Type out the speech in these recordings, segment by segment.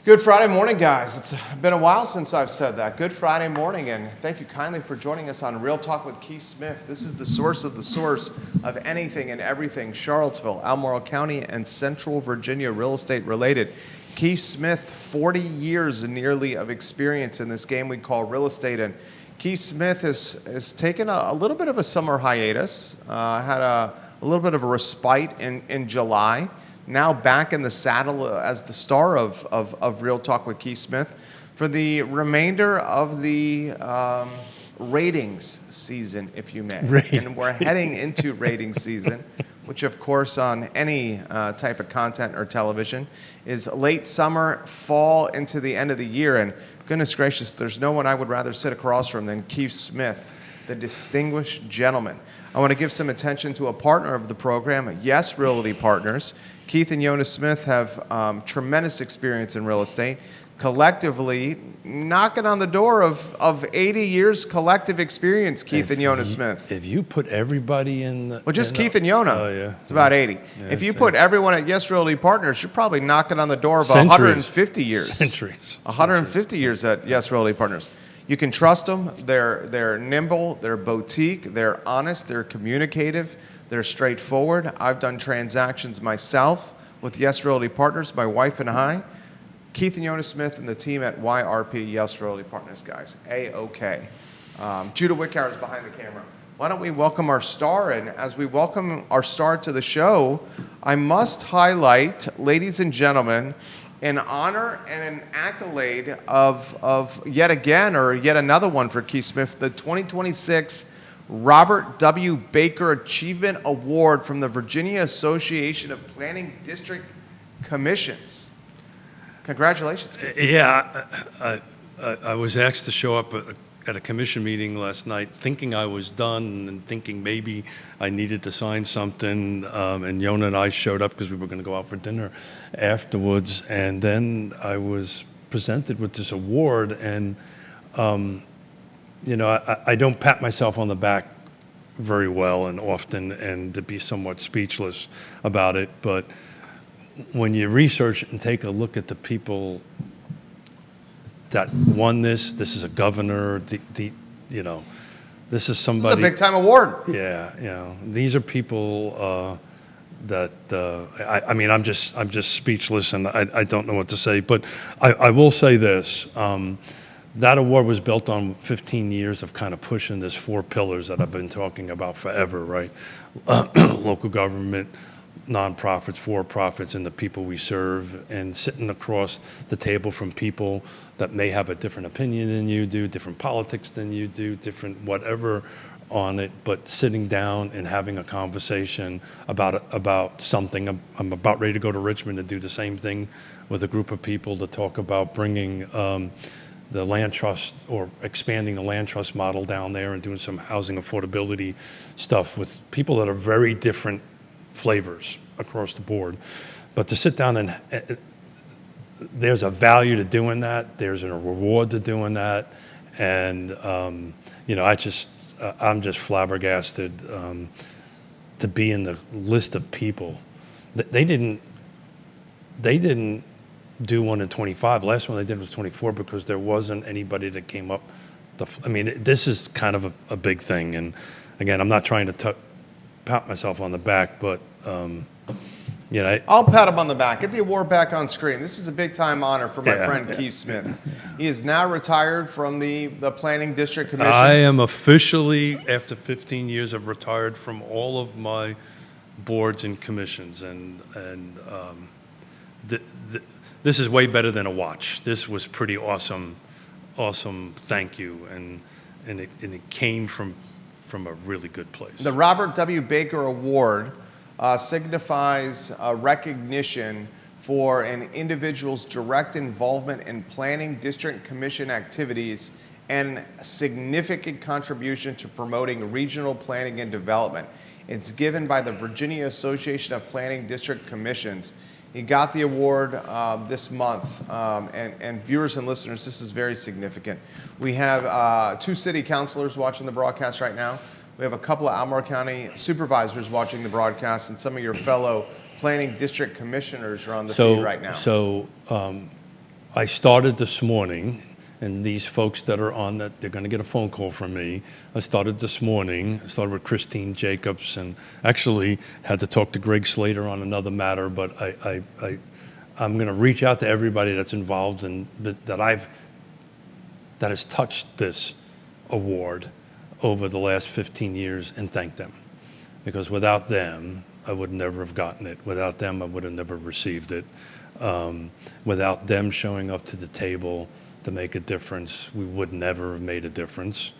Good Friday morning, guys. It's been a while since I've said that. Good Friday morning, and thank you kindly for joining us on Real Talk with Keith Smith. This is the source of anything and everything Charlottesville, Albemarle County, and Central Virginia real estate related. Keith Smith, 40 years nearly of experience in this game we call real estate, and Keith Smith has taken a little bit of a summer hiatus, had a little bit of a respite in July. Now back in the saddle as the star of Real Talk with Keith Smith for the remainder of the ratings season, if you may. And we're heading into ratings season, which of course on any type of content or television is late summer, fall into the end of the year. And goodness gracious, there's no one I would rather sit across from than Keith Smith, the distinguished gentleman. I want to give some attention to a partner of the program, Yes Realty Partners. Keith and Yonna Smith have tremendous experience in real estate, collectively knocking on the door of 80 years collective experience, Keith and Yonna Smith. If you put everybody in the... Well, just Keith and Yonna, it's about 80. Yeah, if you put everyone at Yes Realty Partners, you're probably knocking on the door of 150 years. Centuries. 150 years at Yes Realty Partners. You can trust them. They're nimble, they're boutique, they're honest, they're communicative, they're straightforward. I've done transactions myself with Yes Realty Partners, my wife and I. Keith and Yonna Smith and the team at YRP, Yes Realty Partners, guys. A-OK. Judah Wickhauer is behind the camera. Why don't we welcome our star? And as we welcome our star to the show, I must highlight, ladies and gentlemen, an honor and an accolade of yet again, or yet another one for Keith Smith, the 2026 Robert W. Baker Achievement Award from the Virginia Association of Planning District Commissions. Congratulations, Keith. Yeah, I was asked to show up at a commission meeting last night thinking I was done and thinking maybe I needed to sign something, and Yonna and I showed up because we were going to go out for dinner afterwards, and then I was presented with this award, and I don't pat myself on the back very well and often, and to be somewhat speechless about it, but when you research and take a look at the people that won this is a governor, this is somebody. This is a big time award. Yeah, these are people that I'm just speechless, and I don't know what to say. But I will say this: that award was built on 15 years of kind of pushing this 4 pillars that I've been talking about forever, right? Local government, nonprofits, for-profits, and the people we serve, and sitting across the table from people that may have a different opinion than you do, different politics than you do, different whatever on it, but sitting down and having a conversation about something. I'm about ready to go to Richmond to do the same thing with a group of people to talk about bringing the land trust or expanding the land trust model down there and doing some housing affordability stuff with people that are very different flavors across the board. But to sit down and there's a value to doing that, there's a reward to doing that, and I'm just flabbergasted to be in the list of people. They didn't do one in 25. Last one they did was 24 because there wasn't anybody that came up. This is kind of a big thing, and again, I'm not trying to pat myself on the back, but I'll pat him on the back. Get the award back on screen. This is a big time honor for my friend Keith Smith. He is now retired from the Planning District Commission. I am officially, after 15 years, I've retired from all of my boards and commissions, and this is way better than a watch. This was pretty awesome. Thank you, and it came from a really good place. The Robert W. Baker Award signifies recognition for an individual's direct involvement in planning district commission activities and significant contribution to promoting regional planning and development. It's given by the Virginia Association of Planning District Commissions. He got the award this month, and viewers and listeners, this is very significant. We have 2 city councilors watching the broadcast right now. We have a couple of Albemarle County supervisors watching the broadcast, and some of your fellow planning district commissioners are on the feed right now. So I started this morning, and these folks that are on that, they're going to get a phone call from me. I started this morning. I started with Christine Jacobs, and actually had to talk to Greg Slater on another matter. But I'm going to reach out to everybody that's involved and that has touched this award over the last 15 years, and thank them, because without them, I would never have gotten it. Without them, I would have never received it. Without them showing up to the table to make a difference, we would never have made a difference.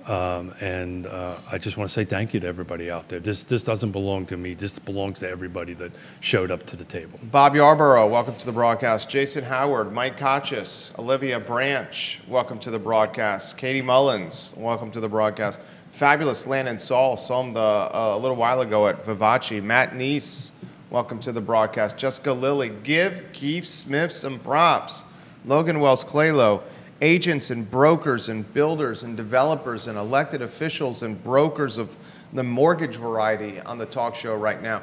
And I just want to say thank you to everybody out there. This doesn't belong to me. This belongs to everybody that showed up to the table. Bob Yarborough, welcome to the broadcast. Jason Howard, Mike Kochis, Olivia Branch, welcome to the broadcast. Katie Mullins, welcome to the broadcast. Fabulous Landon Saul, saw him a little while ago at Vivace. Matt Neese, welcome to the broadcast. Jessica Lilly, give Keith Smith some props. Logan Wells Claylow, agents and brokers and builders and developers and elected officials and brokers of the mortgage variety on the talk show right now.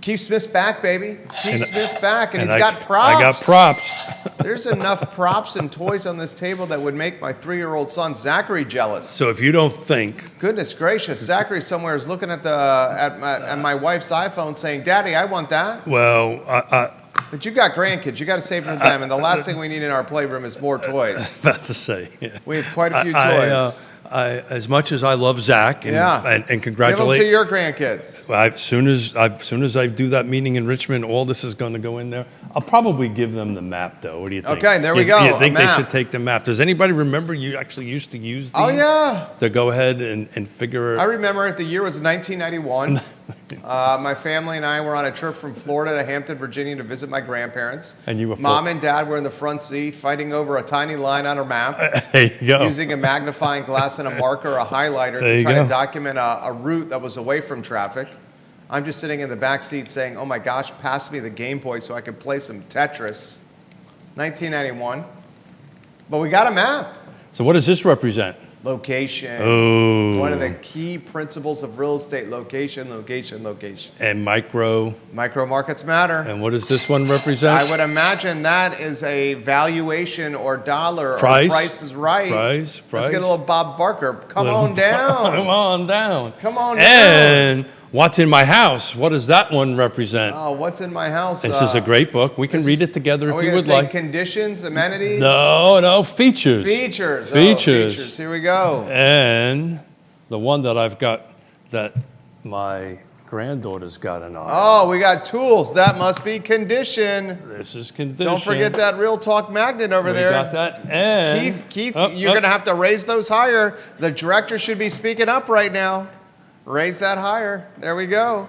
Keith Smith's back, baby. Keith Smith's back, and he's got props. I got props. There's enough props and toys on this table that would make my 3-year-old son Zachary jealous. So if you don't think, goodness gracious, Zachary somewhere is looking at my wife's iPhone saying, "Daddy, I want that." well, But you got grandkids. You got to save for them. And the last thing we need in our playroom is more toys. about to say, yeah. We have quite a few toys. As much as I love Zach and Give congratulate, them to your grandkids. as soon as I do that meeting in Richmond, all this is going to go in there. I'll probably give them the map, though. What do you think? Okay, there we go. You think A they map. should take the map? Does anybody remember you actually used to use these? Oh, yeah. To go ahead and figure. I remember it. The year was 1991. My family and I were on a trip from Florida to Hampton, Virginia to visit my grandparents. And you were Mom and Dad were in the front seat fighting over a tiny line on a map. There you go. Using a magnifying glass and a marker, a highlighter There to you try go. to document a route that was away from traffic. I'm just sitting in the back seat saying, "Oh my gosh, pass me the Game Boy so I can play some Tetris." 1991. But we got a map. So what does this represent? Location. Oh. One of the key principles of real estate: location, location, location. And micro. Micro markets matter. And what does this one represent? I would imagine that is a valuation or dollar Price. or price is right. Price. Let's get a little Bob Barker. Come on Come down. on down. Come on down. And what's in my house? What does that one represent? Oh, what's in my house? This is a great book. We can read it together if Are we you gonna would say like. conditions, amenities? No, features. Features. Oh, Features. features. Here we go. And the one that I've got that my granddaughter's got an eye. Oh, we got tools. That must be condition. This is condition. Don't forget that Real Talk magnet over We there. got that. And Keith, you're going to have to raise those higher. The director should be speaking up right now. Raise that higher. There we go.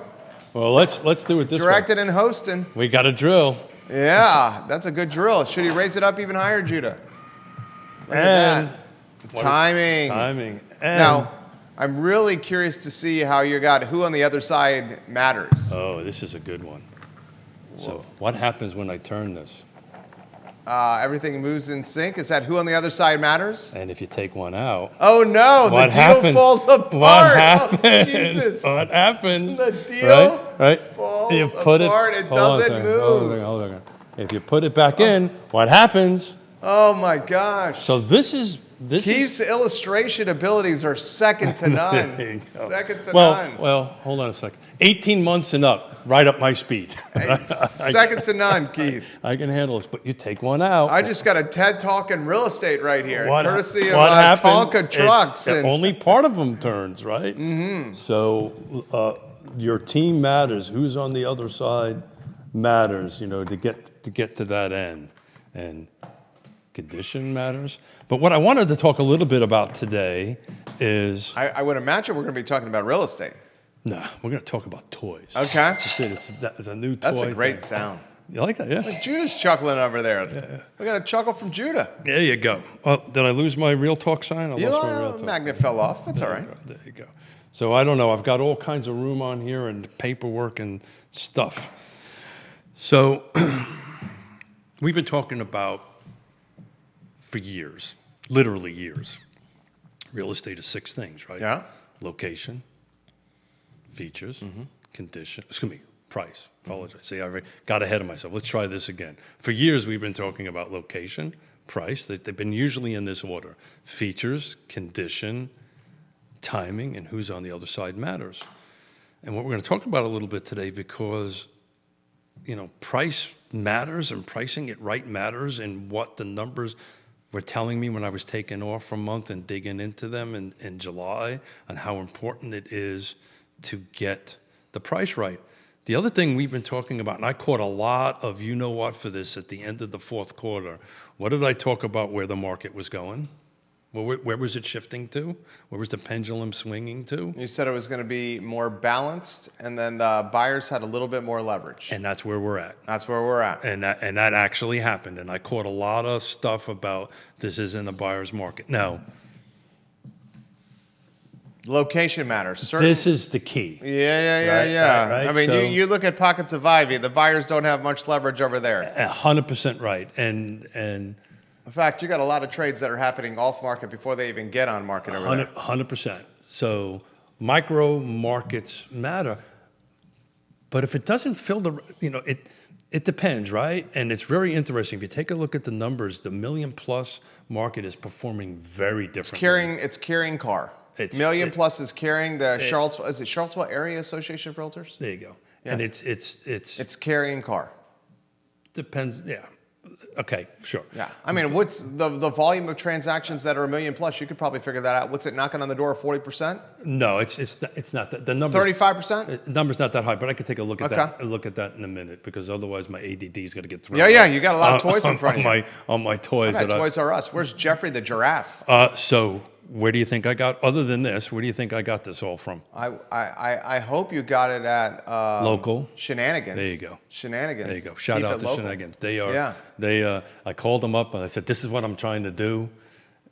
Well, let's do it this way. Directed and hosting. We got a drill. Yeah, that's a good drill. Should he raise it up even higher, Judah? Look And at that. Timing. Timing. And Now, I'm really curious to see how you got who on the other side matters. oh, this is a good one. So what happens when I turn this? Everything moves in sync. Is that who on the other side matters? And if you take one out, Oh no, what the deal happens? falls apart. What happens? Oh, Jesus. What happens? The deal right? falls You put apart. It hold on a doesn't second, move. Hold on. If you put it back in, what happens? Oh my gosh. So this is Keith's illustration abilities are second to none. There you go. Second to well, none. Well, hold on a second. 18 months and up, right up my speed. Second to none, Keith. I can handle this, but you take one out. I just got a TED Talk in real estate right here, What- courtesy of what happened? Tonka trucks. It- And only part of them turns, right? Mm-hmm. So your team matters. Who's on the other side matters. To get to that end, and condition matters. But what I wanted to talk a little bit about today is I would imagine we're going to be talking about real estate. we're going to talk about toys. Okay. It's a new toy. That's a great thing. sound. You like that? Yeah. Judah's chuckling over there. We got a chuckle from Judah. There you go. Well, did I lose my Real Talk sign? I lost my Real Talk. Magnet fell off. That's all right. There you go. So I don't know. I've got all kinds of room on here and paperwork and stuff. So we've been talking about for years, literally years. Real estate is 6 things, right? Yeah. Location, features, condition. Excuse me. Price. Apologize. See, I got ahead of myself. Let's try this again. For years, we've been talking about location, price. They've been usually in this order: features, condition, timing, and who's on the other side matters. And what we're going to talk about a little bit today, because price matters, and pricing it right matters, and what the numbers were telling me when I was taking off for a month and digging into them in July, on how important it is to get the price right. The other thing we've been talking about, and I caught a lot of you-know-what for this at the end of the fourth quarter. What did I talk about where the market was going? Where was it shifting to? Where was the pendulum swinging to? You said it was going to be more balanced, and then the buyers had a little bit more leverage. And that's where we're at. That's where we're at. And that actually happened. And I caught a lot of stuff about this isn't a buyer's market. No. Location matters. This is the key. Yeah. Right? I mean, So, you look at pockets of Ivy, the buyers don't have much leverage over there. 100% right. And In fact, you got a lot of trades that are happening off market before they even get on market over there. 100%. So micro markets matter. But if it doesn't fill it depends, right? And it's very interesting. If you take a look at the numbers, the million plus market is performing very differently. It's carrying car. Million plus is carrying the Charlottesville Area Association of Realtors? There you go. Yeah. And it's carrying car. depends. Yeah. Okay, sure. Yeah. I mean, what's the volume of transactions that are a million plus? You could probably figure that out. What's it knocking on the door of 40%? No, it's not that. The number 35%? number's not that high, but I could take a look at Okay. that in a minute, because otherwise my ADD is going to get thrown. Yeah. You got a lot of toys in front of you. On my toys. I've had Toys R Us. Where's Jeffrey the giraffe? So where do you think I got? Other than this, where do you think I got this all from? I hope you got it at Local. Shenanigans. There you go. Shenanigans. There you go. Shout Keep out it to local. Shenanigans. I called them up and I said, this is what I'm trying to do.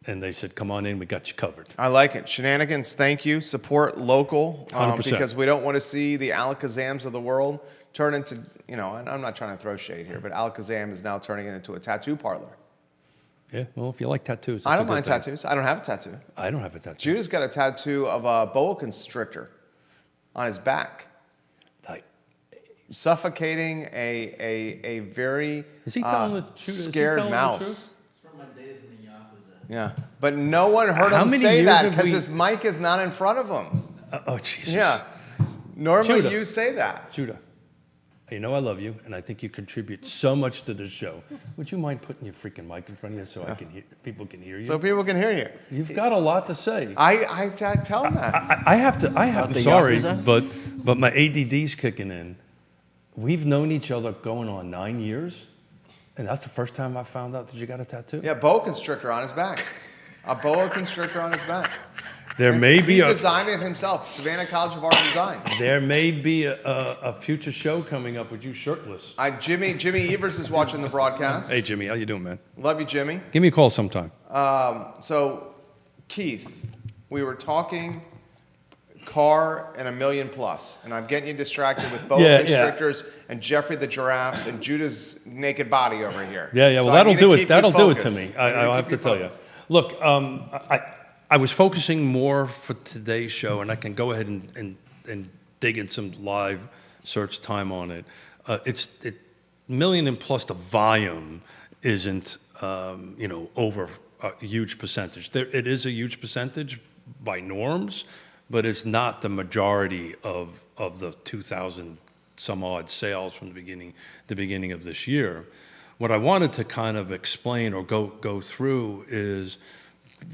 And they said, come on in, we got you covered. I like it. Shenanigans, thank you. Support local 100%. because we don't want to see the Alakazams of the world turn into, and I'm not trying to throw shade here, but Alakazam is now turning it into a tattoo parlor. Yeah, well, if you like tattoos. I don't mind tattoos. I don't have a tattoo. I don't have a tattoo. Judah's got a tattoo of a boa constrictor on his back, Like, suffocating a very Is he telling the truth? Is he scared telling the mouse. truth? It's from my days in the Yakuza. Yeah, but no one heard How him many say years that have because we- his mic is not in front of him. Oh, Jesus. Yeah, normally Judah. you say that. Judah, you know I love you, and I think you contribute so much to this show. Would you mind putting your freaking mic in front of you so I can hear, people can hear you? So people can hear you. You've got a lot to say. I tell them that. I have to. the Sorry, Yakuza? but my ADD's kicking in. We've known each other going on 9 years, and that's the first time I found out that you got a tattoo. Yeah, boa constrictor on his back. A boa constrictor on his back. There may be He a designed it himself. Savannah College of Art and Design. there may be a future show coming up with you shirtless. Jimmy Evers is watching the broadcast. Hey Jimmy, how you doing, man? Love you, Jimmy. Give me a call sometime. So, Keith, we were talking car and a million plus, and I'm getting you distracted with boa Yeah. constrictors and Jeffrey the giraffes and Judah's naked body over here. Yeah. So Well, I that'll need to do it. keep you That'll do it to focused. me. I need I'll keep have to you tell you. focused. Look, I was focusing more for today's show, and I can go ahead and dig in some live search time on it. It's million and plus the volume isn't over a huge percentage. It is a huge percentage by norms, but it's not the majority of the 2,000 some odd sales from the beginning of this year. What I wanted to kind of explain or go through is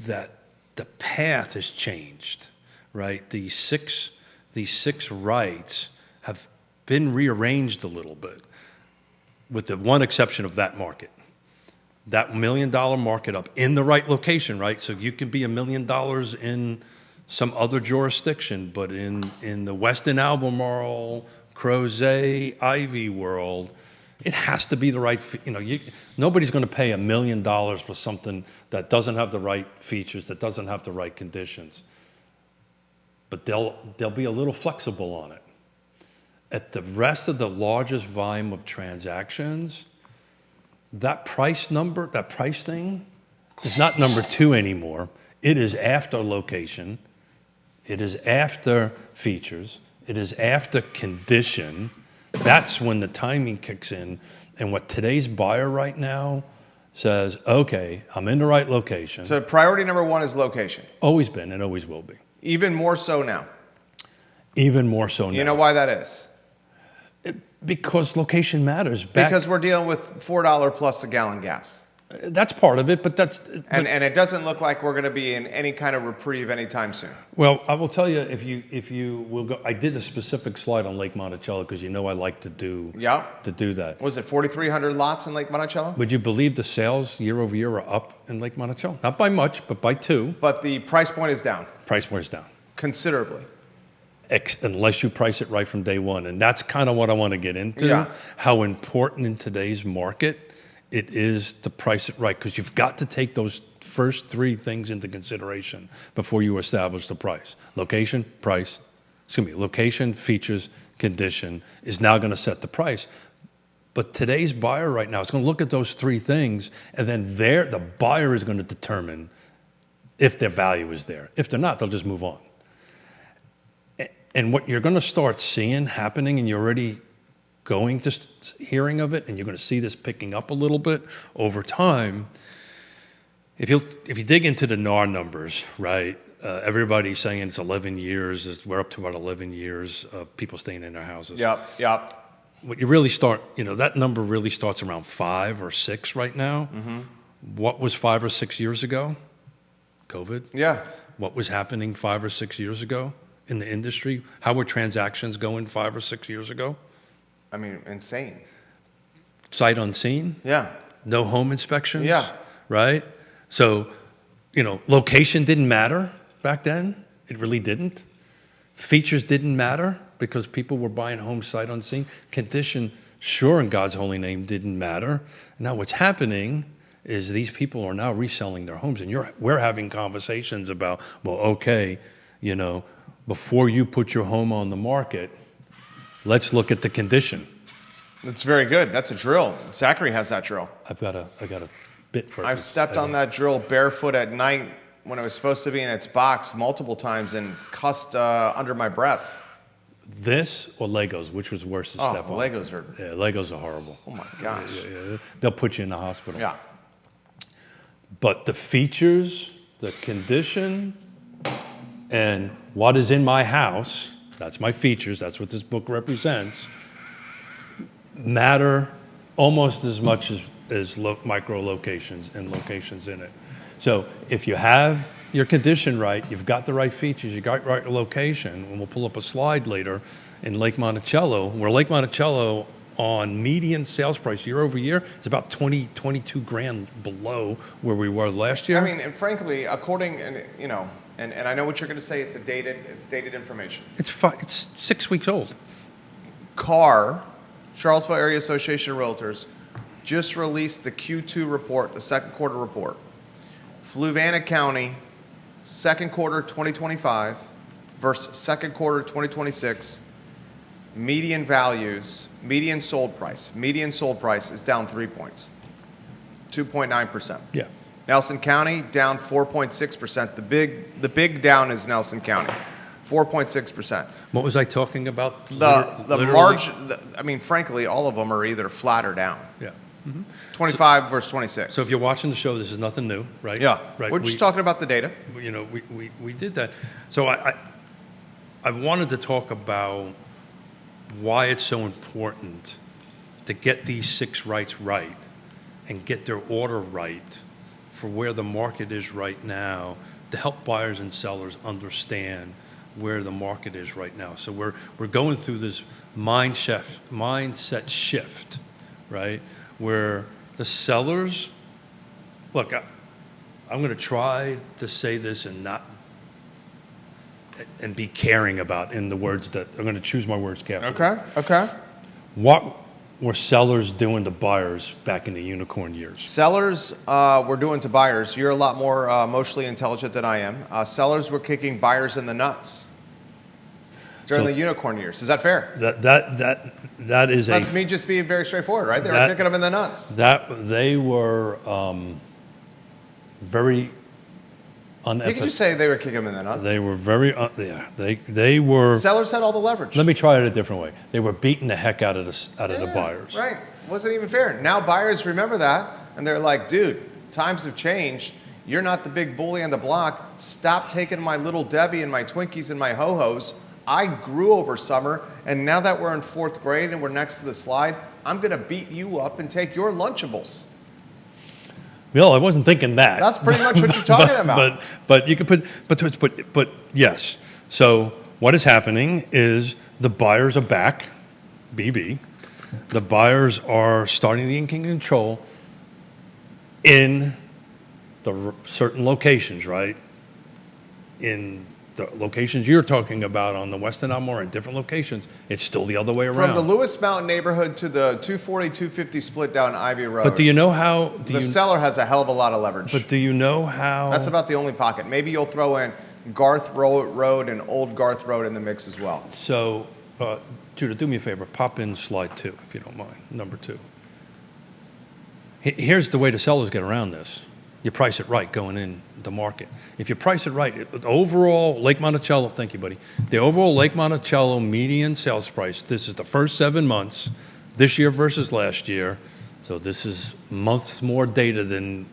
that the path has changed, right? These six rights have been rearranged a little bit, with the one exception of that market. That $1 million market up in the right location, right? So you can be $1 million in some other jurisdiction, but in the Weston Albemarle, Crozet, Ivy world, it has to be the right, nobody's going to pay $1 million for something that doesn't have the right features, that doesn't have the right conditions. But they'll be a little flexible on it. At the rest of the largest volume of transactions, that price thing is not number two anymore. It is after location. It is after features. It is after condition. That's when the timing kicks in. And what today's buyer right now says, okay, I'm in the right location. So priority number one is location. Always been and always will be. Even more so now. Even more so now. You know why that is? Because location matters. Because we're dealing with $4 plus a gallon gas. That's part of it, but And it doesn't look like we're going to be in any kind of reprieve anytime soon. Well, I will tell you, if you will go, I did a specific slide on Lake Monticello because I like to do that. Was it 4,300 lots in Lake Monticello? Would you believe the sales year over year are up in Lake Monticello? Not by much, but by 2. But the price point is down. Price point is down. Considerably. Unless you price it right from day one. And that's kind of what I want to get into, how important in today's market it is to price it right, because you've got to take those first 3 things into consideration before you establish the price. Location, location, features, condition is now going to set the price. But today's buyer right now is going to look at those 3 things, and then the buyer is going to determine if their value is there. If they're not, they'll just move on. And what you're going to start seeing happening, and you're already going to hearing of it, and you're going to see this picking up a little bit over time. If you dig into the NAR numbers, right? Everybody's saying it's 11 years. We're up to about 11 years of people staying in their houses. Yep. What you really start, that number really starts around 5 or 6 right now. Mm-hmm. What was 5 or 6 years ago? COVID. Yeah. What was happening 5 or 6 years ago in the industry? How were transactions going 5 or 6 years ago? I mean, insane. Sight unseen? Yeah. No home inspections? Yeah. Right? So, location didn't matter back then. It really didn't. Features didn't matter because people were buying homes sight unseen. Condition, sure, in God's holy name, didn't matter. Now what's happening is these people are now reselling their homes, and we're having conversations about, well, okay, before you put your home on the market, let's look at the condition. That's very good. That's a drill. Zachary has that drill. I got a bit for it. I've stepped on that drill barefoot at night when it was supposed to be in its box multiple times and cussed under my breath. This or Legos, which was worse to step on? Legos are... Yeah, Legos are horrible. Oh my gosh. Yeah. They'll put you in the hospital. Yeah. But the features, the condition, and what is in my house, that's my features, that's what this book represents, matter almost as much as micro locations and locations in it. So if you have your condition right, you've got the right features, you got the right location, and we'll pull up a slide later in Lake Monticello, where Lake Monticello on median sales price year over year is about 22 grand below where we were last year. I mean, and frankly, according, and I know what you're going to say, it's dated information. It's 6 weeks old. CAR, Charlottesville Area Association of Realtors, just released the Q2 report, the second quarter report. Fluvanna County, second quarter 2025 versus second quarter 2026, median values, median sold price is down 3 points, 2.9%. Yeah. Nelson County down 4.6%. The big down is Nelson County, 4.6%. What was I talking about? The margin, I mean, frankly, all of them are either flat or down. Yeah. Mm-hmm. 25 versus 26. So if you're watching the show, this is nothing new, right? Yeah. Right. We're just talking about the data. We did that. So I wanted to talk about why it's so important to get these 6 rights right and get their order right for where the market is right now, to help buyers and sellers understand where the market is right now. So we're going through this mindset shift, right? Where the sellers, look, I'm going to try to say this and be caring about in the words that I'm going to choose my words carefully. Okay. What were sellers doing to buyers back in the unicorn years? Sellers were doing to buyers. You're a lot more emotionally intelligent than I am. Sellers were kicking buyers in the nuts during the unicorn years. Is that fair? That is That's me just being very straightforward, right? They were kicking them in the nuts. That they were very You could just say they were kicking them in the nuts. They were very, yeah, they were. Sellers had all the leverage. Let me try it a different way. They were beating the heck out of the buyers. Right. Wasn't even fair. Now buyers remember that, and they're like, dude, times have changed. You're not the big bully on the block. Stop taking my little Debbie and my Twinkies and my ho-hos. I grew over summer, and now that we're in 4th grade and we're next to the slide, I'm going to beat you up and take your Lunchables. Bill, I wasn't thinking that. That's pretty much what you're talking about. But you could but yes. So what is happening is the buyers are back, BB. The buyers are starting to gain control in the certain locations, right? In the locations you're talking about on the Western Elmore and different locations, it's still the other way around. From the Lewis Mountain neighborhood to the 240, 250 split down Ivy Road. But do you know how? The seller has a hell of a lot of leverage. But do you know how? That's about the only pocket. Maybe you'll throw in Garth Road and Old Garth Road in the mix as well. So, Judah, do me a favor. Pop in slide 2, if you don't mind, number 2. Here's the way the sellers get around this. You price it right going in the market. If you price it right, the overall Lake Monticello, thank you, buddy. The overall Lake Monticello median sales price, this is the first 7 months, this year versus last year. So this is months more data than,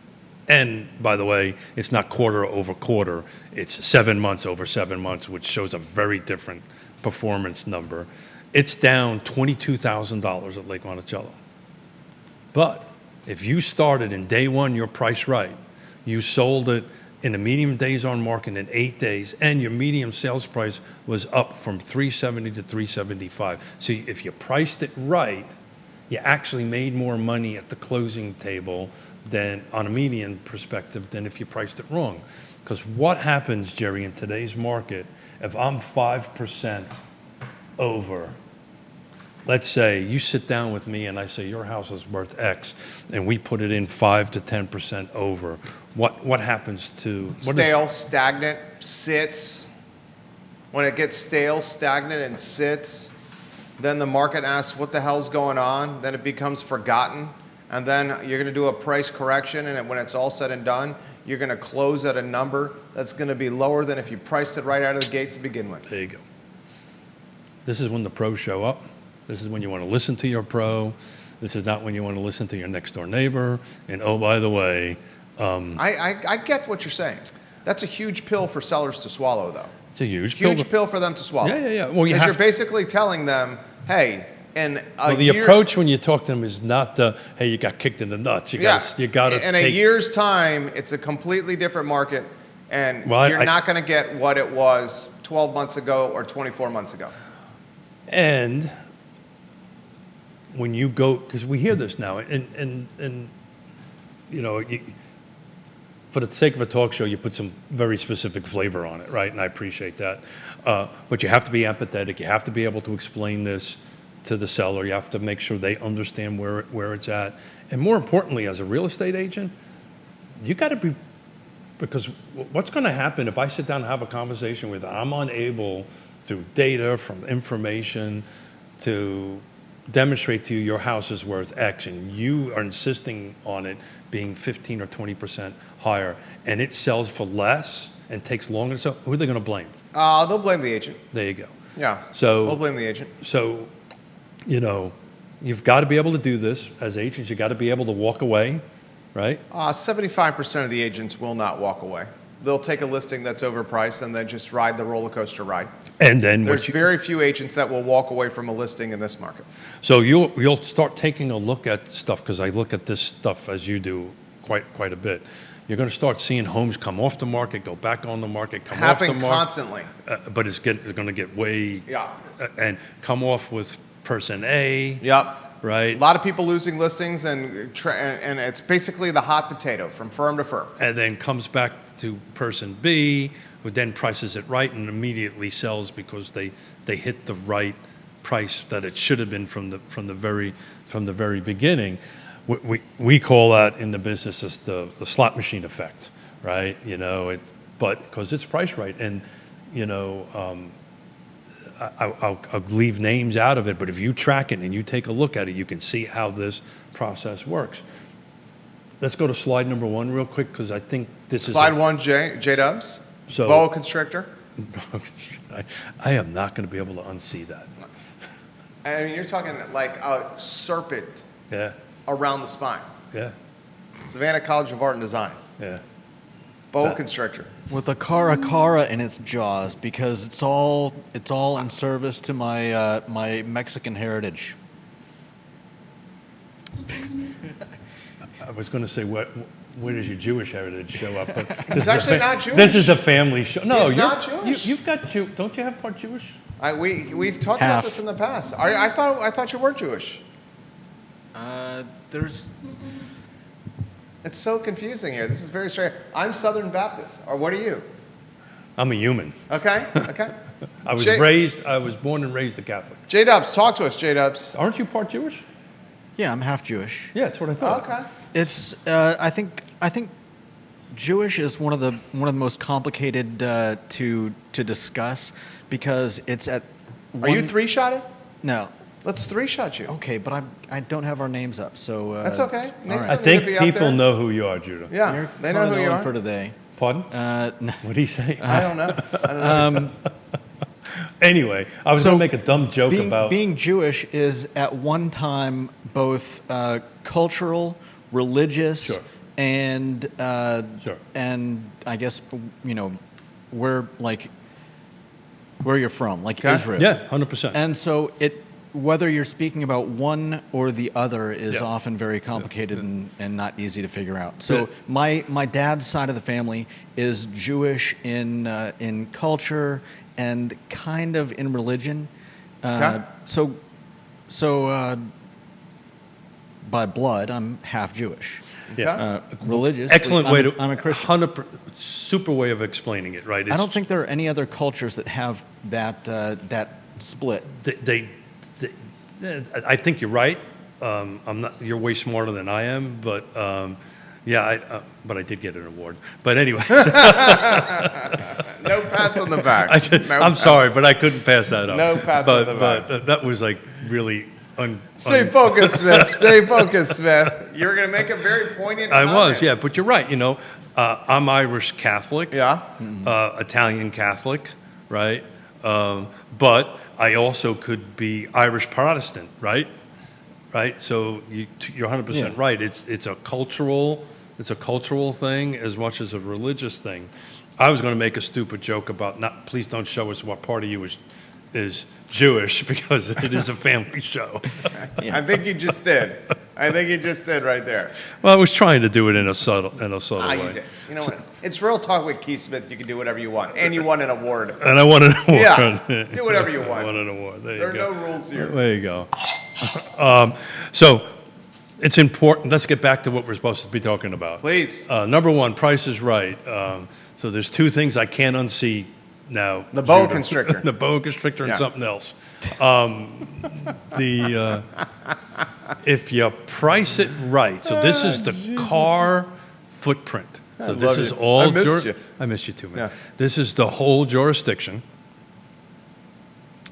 and by the way, it's not quarter over quarter. It's 7 months over 7 months, which shows a very different performance number. It's down $22,000 at Lake Monticello. But if you started in day one, your price right, you sold it in the medium days on market in 8 days, and your medium sales price was up from $370 to $375. So if you priced it right, you actually made more money at the closing table than on a median perspective than if you priced it wrong. Because what happens, Jerry, in today's market, if I'm 5% over, let's say you sit down with me and I say your house is worth X, and we put it in 5 to 10% over. What happens to stale, stagnant, sits? When it gets stale, stagnant, and sits, then the market asks what the hell's going on. Then it becomes forgotten, and then you're going to do a price correction, and when it's all said and done, you're going to close at a number that's going to be lower than if you priced it right out of the gate to begin with. There you go. This is when the pros show up. This is when you want to listen to your pro. This is not when you want to listen to your next door neighbor. And oh, by the way, I get what you're saying. That's a huge pill for sellers to swallow, though. It's a huge pill for them to swallow. Yeah. Well, you're basically telling them, hey, the approach when you talk to them is not the, hey, you got kicked in the nuts. You got to. In a year's time, it's a completely different market, and you're not going to get what it was 12 months ago or 24 months ago. And when you go, because we hear this now, and you know, for the sake of a talk show, you put some very specific flavor on it, right? And I appreciate that. But you have to be empathetic. You have to be able to explain this to the seller. You have to make sure they understand where it's at. And more importantly, as a real estate agent, you got to be, because what's going to happen if I sit down and have a conversation with, I'm unable through data, from information, to demonstrate to you your house is worth X, and you are insisting on it being 15 or 20% higher, and it sells for less and takes longer to sell, who are they going to blame? They'll blame the agent. There you go. Yeah, so they'll blame the agent. So, you know, you've got to be able to do this as agents. You've got to be able to walk away, right? 75% of the agents will not walk away. They'll take a listing that's overpriced and then just ride the roller coaster ride. And then there's very few agents that will walk away from a listing in this market. So you'll start taking a look at stuff, because I look at this stuff as you do quite a bit. You're going to start seeing homes come off the market, go back on the market, come off the market. Happening constantly. But it's going to get way and come off with person A. Yep. Right. A lot of people losing listings, and it's basically the hot potato from firm to firm. And then comes back to person B, who then prices it right and immediately sells because they hit the right price that it should have been from the very beginning. We call that in the business as the slot machine effect, right? You know, but because it's priced right, and you know. I'll leave names out of it, but if you track it and you take a look at it, you can see how this process works. let's go to slide number 1 real quick, because I think this Slide is... 1, J-Dubs. So- Boa constrictor. I am not going to be able to unsee that. I mean, you're talking like a serpent Yeah, around the spine. yeah, Savannah College of Art and Design. yeah. Boa That- constrictor. With a cara in its jaws, because it's all in service to my my Mexican heritage. I was going to say, where does your Jewish heritage show up? But this is actually a not Jewish. This is a family show. No, He's you're not Jewish. You've got Don't you have part Jewish? We've talked Half. about this in the past. I thought you were Jewish. There's It's so confusing here. This is very strange. I'm Southern Baptist. Or what are you? I'm a human. Okay. Okay. I was born and raised a Catholic. J-Dubs, talk to us, J-Dubs. Aren't you part Jewish? yeah, I'm half Jewish. Yeah, that's what I thought. Okay. It's I think Jewish is one of the most complicated to discuss because it's at. Are you three-shotted? No. Let's three-shot you. Okay, but I don't have our names up, so That's okay. all Names right. I don't need to think be up people there. know who you are, Judah. Yeah, You're they know kinda who you known are. for today. Pardon? No. What did he say? I don't know. I don't know. Anyway, I was going to make a dumb joke about... being Jewish is at one time both cultural, religious, Sure. and Sure. and I guess where you're from, like Okay. Israel. Yeah, 100%. And so whether you're speaking about one or the other is Yeah. often very complicated and not easy to figure out. So Yeah. my dad's side of the family is Jewish in culture and kind of in religion. Okay. So by blood, I'm half Jewish. Yeah. Religious. Excellent way to... I'm a Christian. 100%, super way of explaining it, right? I don't think there are any other cultures that have that split. I think you're right. I'm not. You're way smarter than I am, but but I did get an award. But anyway, No pats on the back. No I'm pats. sorry, but I couldn't pass that up. No pats on the back. But that was like really. Stay focused, Smith. Stay focused, Smith. You were going to make a very poignant I comment. was, yeah. But you're right. I'm Irish Catholic. Yeah. Italian Catholic, right? But I also could be Irish Protestant, right? Right. So you're 100% Yeah. right. It's a cultural thing as much as a religious thing. I was going to make a stupid joke about please don't show us what part of you is Jewish because it is a family show. I think you just did. I think you just did right there. Well, I was trying to do it in a subtle Ah, way. you did. You know what? It's Real Talk with Keith Smith. You can do whatever you want. And you won an award. And I won an award. Yeah, do whatever you want. I won an award. There There are you go. no rules here. There you go. So it's important. Let's get back to what we're supposed to be talking about. Please. Number one, Price is Right. So there's two things I can't unsee now. The boa Judah. constrictor. The boa constrictor and Yeah. something else. If you price it right, so this is the car footprint. So this love is you. all. I missed you. I missed you too, man. Yeah. This is the whole jurisdiction.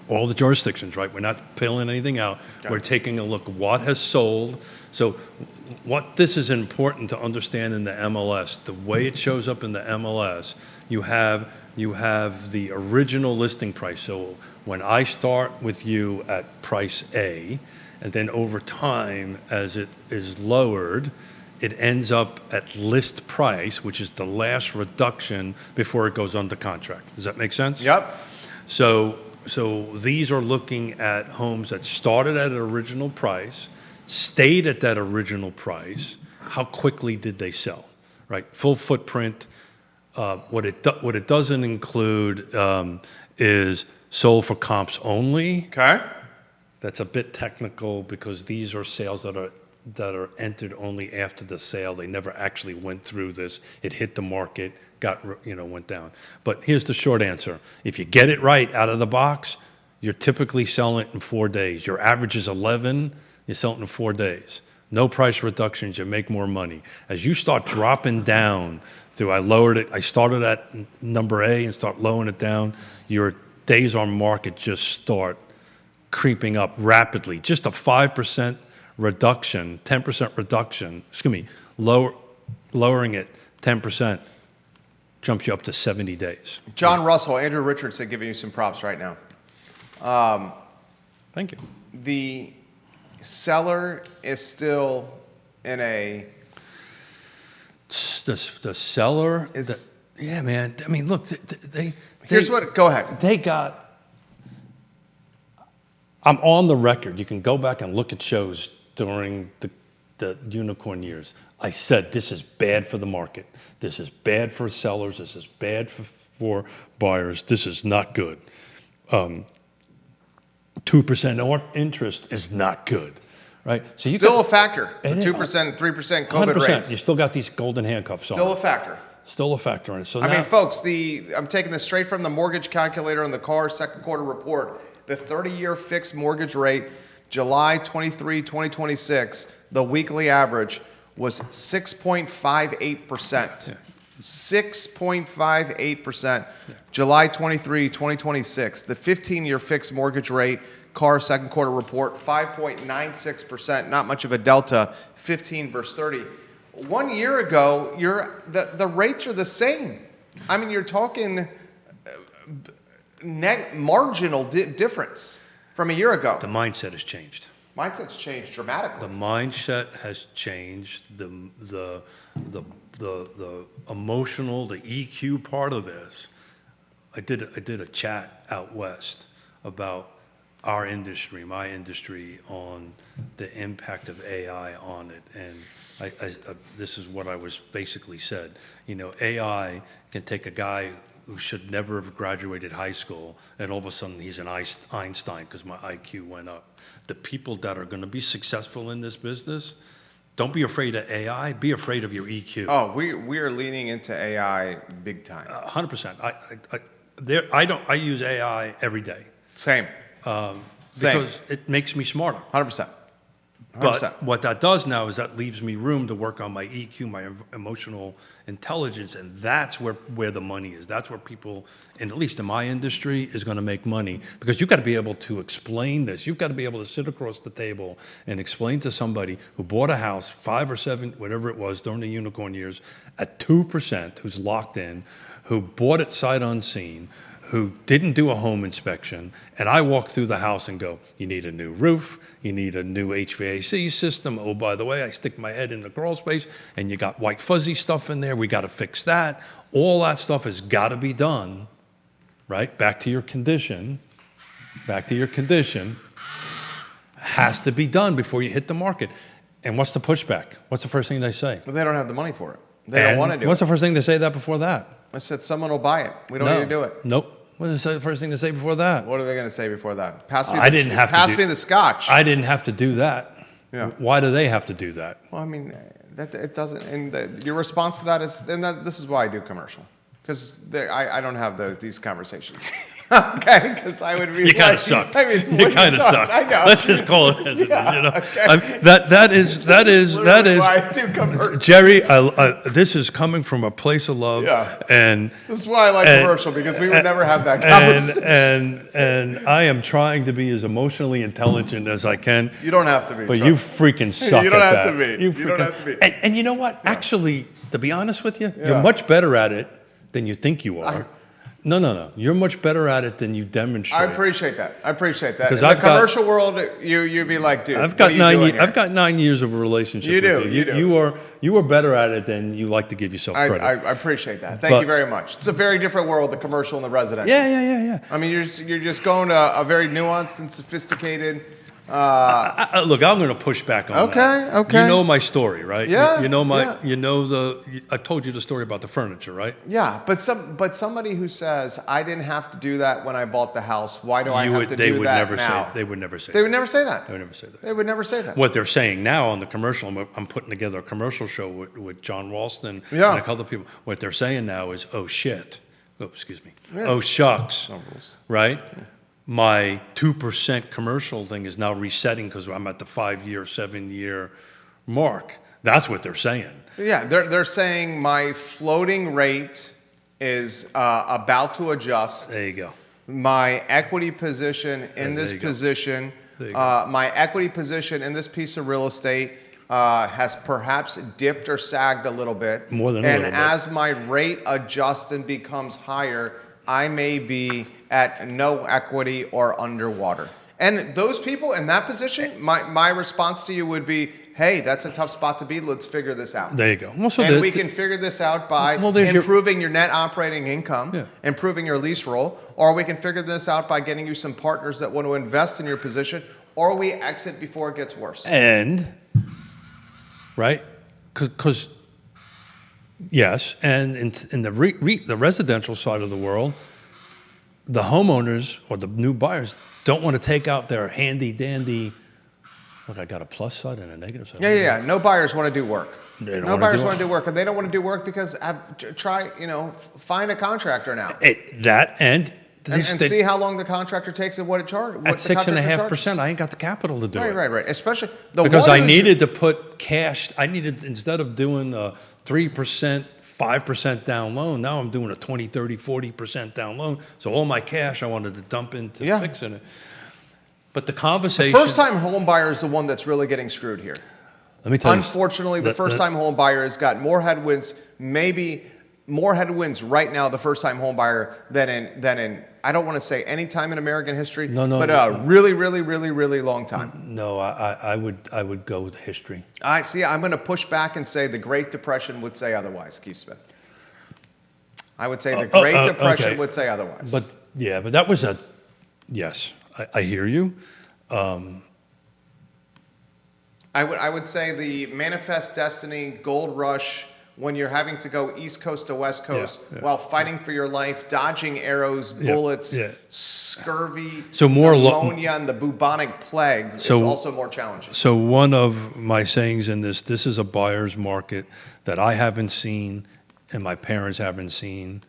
All the jurisdictions, right? We're not peeling anything out. Okay. We're taking a look what has sold. So what this is important to understand in the MLS, the way it shows up in the MLS, you have the original listing price. So when I start with you at price A, and then over time, as it is lowered, it ends up at list price, which is the last reduction before it goes under contract. Does that make sense? Yep. So these are looking at homes that started at an original price, stayed at that original price. How quickly did they sell? Right, full footprint. What it doesn't include is sold for comps only. Okay. That's a bit technical because these are sales that are entered only after the sale. They never actually went through this. It hit the market, went down. But here's the short answer. If you get it right out of the box, you're typically selling it in 4 days. Your average is 11, you sell it in 4 days. No price reductions, you make more money. As you start dropping down I started at number A and start lowering it down, your days on market just start creeping up rapidly. Just a 5% reduction, 10% reduction, Lowering it 10% jumps you up to 70 days. John Russell, Andrew Richardson giving you some props right now. Thank you. The seller is still in a... The seller Is- yeah, man. I mean, look, they Go ahead. They got. I'm on the record. You can go back and look at shows during the unicorn years. I said this is bad for the market. This is bad for sellers. This is bad for buyers. This is not good. 2% interest is not good, right? So Still a factor. The It is. 2% and 3% COVID 100%. rates. You still got these golden handcuffs on. Still a factor. Still a factor in it. So I now, mean, folks, I'm taking this straight from the mortgage calculator on the CAR second quarter report. The 30-year fixed mortgage rate, July 23, 2026, the weekly average was 6.58%. 6.58%. July 23, 2026. The 15-year fixed mortgage rate, CAR second quarter report, 5.96%. Not much of a delta, 15 versus 30. 1 year ago, the rates are the same. I mean, you're talking marginal difference from a year ago. the mindset has changed. Mindset's changed dramatically. The mindset has changed. The emotional, the EQ part of this. I did a chat out west about our industry, my industry, on the impact of AI on it, and this is what I was basically said. You know, AI can take a guy who should never have graduated high school, and all of a sudden he's an Einstein because my IQ went up. The people that are going to be successful in this business, don't be afraid of AI. Be afraid of your EQ. Oh, we are leaning into AI big time. 100%. I use AI every day. Same. Same. Because it makes me smarter. 100%. 100%. But what that does now is that leaves me room to work on my EQ, my emotional intelligence, and that's where the money is. That's where people, and at least in my industry, is going to make money, because you've got to be able to explain this. You've got to be able to sit across the table and explain to somebody who bought a house, 5 or 7, whatever it was, during the unicorn years, at 2%, who's locked in, who bought it sight unseen, who didn't do a home inspection, and I walk through the house and go, you need a new roof, you need a new HVAC system, oh, by the way, I stick my head in the crawl space, and you got white fuzzy stuff in there, we got to fix that. All that stuff has got to be done, right? Back to your condition, has to be done before you hit the market. And what's the pushback? What's the first thing they say? But they don't have the money for it. They don't want to do What's it. the first thing they say that before that? I said someone will buy it. We don't need to do it. Nope. What's the first thing to say before that? What are they going to say before that? Pass me. I didn't have to pass do- me the scotch. I didn't have to do that. Yeah. Why do they have to do that? Well, I mean, it doesn't. And your response to that is, this is why I do commercial, because I don't have these conversations. Okay, because I would be. You kind of suck. I mean, you kind of suck. I know. Let's just call it as it is. You know, okay. that is Literally why I do commercial. Jerry. This is coming from a place of love. Yeah. And This is why I like commercial, because we would never have that conversation. and I am trying to be as emotionally intelligent as I can. You don't have to be. But trust you me. freaking suck You don't at have that. to be. You don't have to be. And you know what? Actually, to be honest with you, Yeah. you're much better at it than you think you are. No. You're much better at it than you demonstrate. I appreciate that. In Because the I've got- commercial world, you'd be like, dude, I've got what are you doing here? I've got 9 years of a relationship. You do, with you do. You are better at it than you like to give yourself I credit. appreciate that. Thank you very much. It's a very different world, the commercial and the residential. Yeah. I mean, you're just going to a very nuanced and sophisticated. Look, I'm going to push back on that. Okay. You know my story, right? Yeah, You know yeah. I told you the story about the furniture, right? Yeah, but somebody who says I didn't have to do that when I bought the house, why do I have to They do would that never now? They would never say. They that. would never say that. They would never say that. They would never say that. What they're saying now on the commercial, I'm putting together a commercial show with John Ralston Yeah. and a couple of people. What they're saying now is, oh shit, excuse me, Yeah. oh shucks, No rules. right? My 2% commercial thing is now resetting because I'm at the 5-year, 7-year mark. That's what they're saying. Yeah, they're saying my floating rate is about to adjust. There you go. My equity position in There this you go. position, There you go. my equity position in this piece of real estate has perhaps dipped or sagged a little bit. More than a and little bit. as my rate adjusts and becomes higher, I may be at no equity or underwater. And those people in that position, my response to you would be, hey, that's a tough spot to be. Let's figure this out. There you go. Well, so And we can figure this out by improving your net operating income, improving your lease roll, or we can figure this out by getting you some partners that want to invest in your position, or we exit before it gets worse. And, right, because, yes, and in the the residential side of the world, the homeowners or the new buyers don't want to take out their handy-dandy, look, I got a plus side and a negative side. Yeah. No buyers want to do work. No buyers want to do work, and they don't want to do work because find a contractor now. And see how long the contractor takes and what it charges. At 6.5%, I ain't got the capital to do it. Right. Especially because I needed to put cash. I needed, instead of doing a 3%, 5% down loan, now I'm doing a 20, 30, 40% down loan. So all my cash I wanted to dump into fixing it. But the conversation... The first-time home buyer is the one that's really getting screwed here. Let me tell you. Unfortunately, the first-time home buyer has got more headwinds, maybe more headwinds right now, the first-time home buyer, than in I don't want to say any time in American history, but a really, really, really, really long time. No, I would go with history. I see. I'm going to push back and say the Great Depression would say otherwise, Keith Smith. I would say the Great Depression would say otherwise. But that was yes, I hear you. I would say the Manifest Destiny, Gold Rush, when you're having to go East Coast to West Coast while fighting for your life, dodging arrows, bullets, scurvy, pneumonia, and the bubonic plague is also more challenging. So one of my sayings in this is a buyer's market that I haven't seen and my parents haven't seen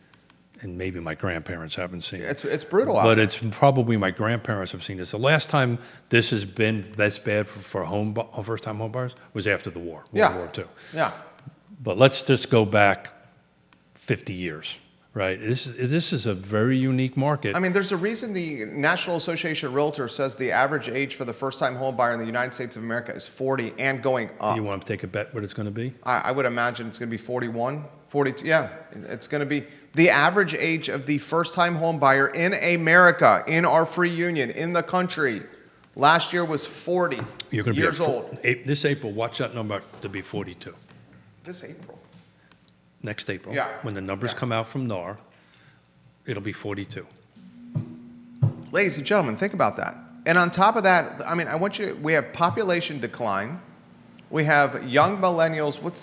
and maybe my grandparents haven't seen. It's brutal out there. But there. it's probably my grandparents have seen this. The last time this has been this bad for first-time home buyers was after the war, World War II. Yeah. But let's just go back 50 years, right? This is a very unique market. I mean, there's a reason the National Association of Realtors says the average age for the first-time home buyer in the United States of America is 40 and going up. You want to take a bet what it's going to be? I would imagine it's going to be 41, 42. Yeah, it's going to be the average age of the first-time home buyer in America, in our free union, in the country. Last year was 40 years old. This April, watch that number to be 42. This April. Next April, Yeah. when the numbers come out from NAR, it'll be 42. Ladies and gentlemen, think about that. And on top of that, I mean, we have population decline. We have young millennials. What's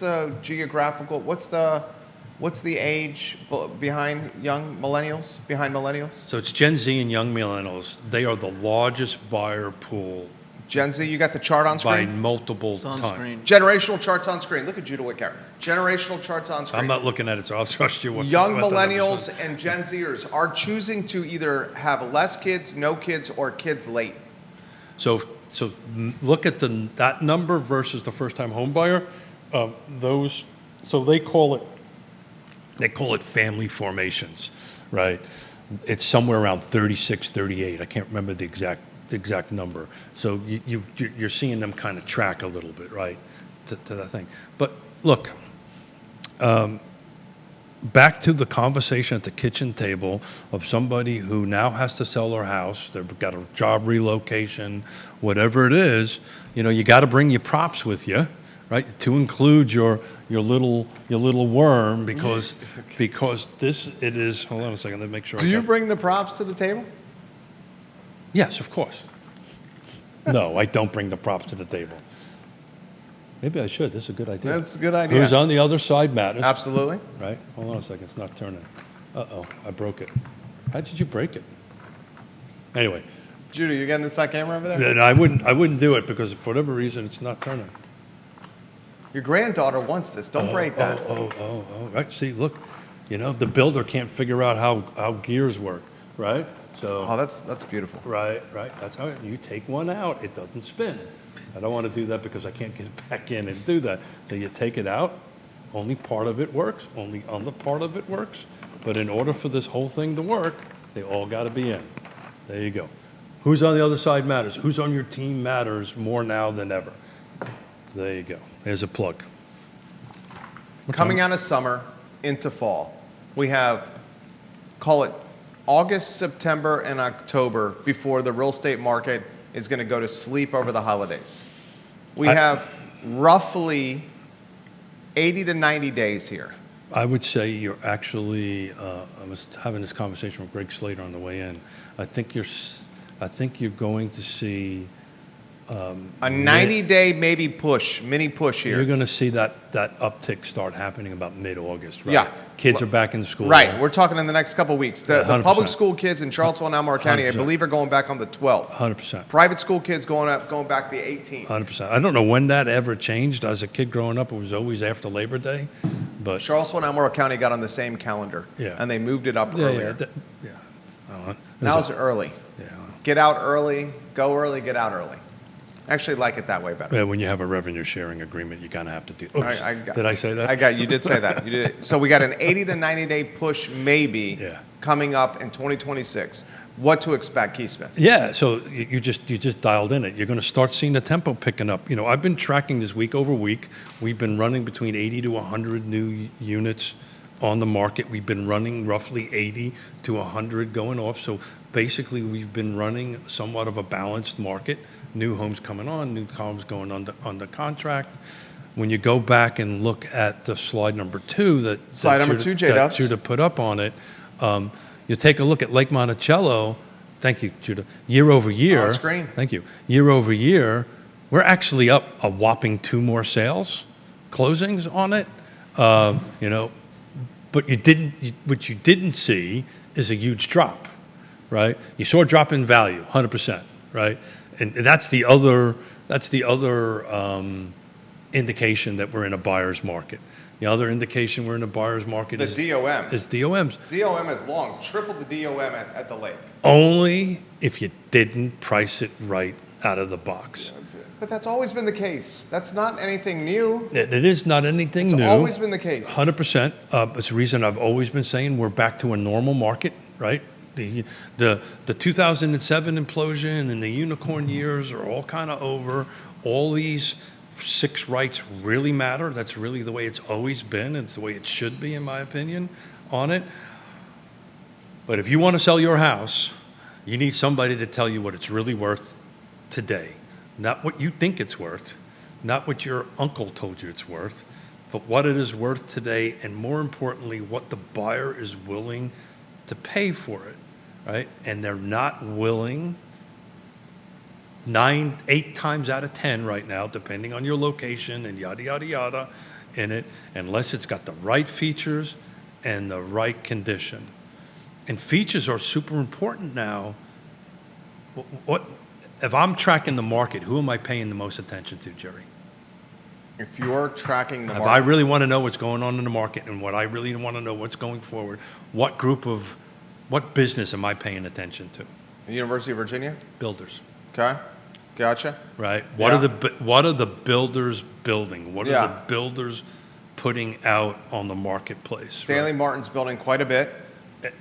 the age behind young millennials, behind millennials? So it's Gen Z and young millennials. They are the largest buyer pool. Gen Z, you got the chart on screen? By multiple times. Generational charts on screen. Look at Judah Whitcare. Generational charts on screen. I'm not looking at it, so I'll trust you. Young millennials and Gen Zers are choosing to either have less kids, no kids, or kids late. So look at that number versus the first-time home buyer. So they call it family formations, right? It's somewhere around 36, 38. I can't remember the exact number. So you're seeing them kind of track a little bit, right, to that thing. But look, back to the conversation at the kitchen table of somebody who now has to sell their house. They've got a job relocation, whatever it is. You got to bring your props with you, right? To include your little worm because it is. Hold on a second. Let me make sure. Do you bring the props to the table? Yes, of course. No, I don't bring the props to the table. Maybe I should. This is a good idea. That's a good idea. Who's on the other side matters. Absolutely. Right? Hold on a second. It's not turning. Uh-oh. I broke it. How did you break it? Anyway. Judah, you getting this on camera over there? And I wouldn't do it because for whatever reason it's not turning. Your granddaughter wants this. Don't break that. Right. See, look. The builder can't figure out how gears work, right? So. Oh, that's beautiful. Right. That's how you take one out. It doesn't spin. I don't want to do that because I can't get it back in and do that. So you take it out. Only part of it works. Only other part of it works. But in order for this whole thing to work, they all got to be in. There you go. Who's on the other side matters. Who's on your team matters more now than ever. There you go. There's a plug. Coming out of summer into fall, we have, call it August, September, and October before the real estate market is going to go to sleep over the holidays. We have roughly 80 to 90 days here. I would say you're actually. I was having this conversation with Greg Slater on the way in. I think you're going to see A 90-day maybe mini push here. You're going to see that uptick start happening about mid-August, right? Yeah. Kids are back in school. Right. We're talking in the next couple of weeks. The 100%. public school kids in Charlottesville and Albemarle County, I 100%. believe, are going back on the 12th. 100%. Private school kids going back the 18th. 100%. I don't know when that ever changed. As a kid growing up, it was always after Labor Day, but Charlottesville and Albemarle County got on the same calendar. Yeah. And they moved it up yeah, earlier. yeah. I don't know. Now it's early. Yeah. Get out early, go early, get out early. Actually like it that way better. Yeah, when you have a revenue sharing agreement, you kind of have to do. Oops, did I say that? You did say that. You did. So we got an 80 to 90 day push maybe Yeah. coming up in 2026. What to expect, Keith Smith? Yeah, so you just dialed in it. You're going to start seeing the tempo picking up. You know, I've been tracking this week over week. We've been running between 80 to 100 new units on the market. We've been running roughly 80 to 100 going off. So basically, we've been running somewhat of a balanced market. New homes coming on, new homes going under contract. When you go back and look at the slide number 2 that Judah put up on it, you take a look at Lake Monticello. Thank you, Judah. Year over year. On screen. Thank you. Year over year, we're actually up a whopping 2 more sales closings on it. You know, but what you didn't see is a huge drop, right? You saw a drop in value, 100%, right? And that's the other indication that we're in a buyer's market. The other indication we're in a buyer's market is DOM. Is DOMs. DOM has long tripled the DOM at the lake. Only if you didn't price it right out of the box. But that's always been the case. That's not anything new. It is not anything new. It's always been the case. 100%. It's the reason I've always been saying we're back to a normal market, right? The 2007 implosion and the unicorn years are all kind of over. All these 6 rights really matter. That's really the way it's always been. It's the way it should be, in my opinion, on it. But if you want to sell your house, you need somebody to tell you what it's really worth today. Not what you think it's worth, not what your uncle told you it's worth, but what it is worth today, and more importantly, what the buyer is willing to pay for it, right? And they're not willing 8 times out of 10 right now, depending on your location and yada, yada, yada in it, unless it's got the right features and the right condition. And features are super important now. If I'm tracking the market, who am I paying the most attention to, Jerry? If you're tracking the If market. I really want to know what's going on in the market and what I really want to know what's going forward, what business am I paying attention to? The University of Virginia? Builders. Okay. Gotcha. Right? Yeah. What are the builders building? What are Yeah. the builders putting out on the marketplace? Stanley right? Martin's building quite a bit.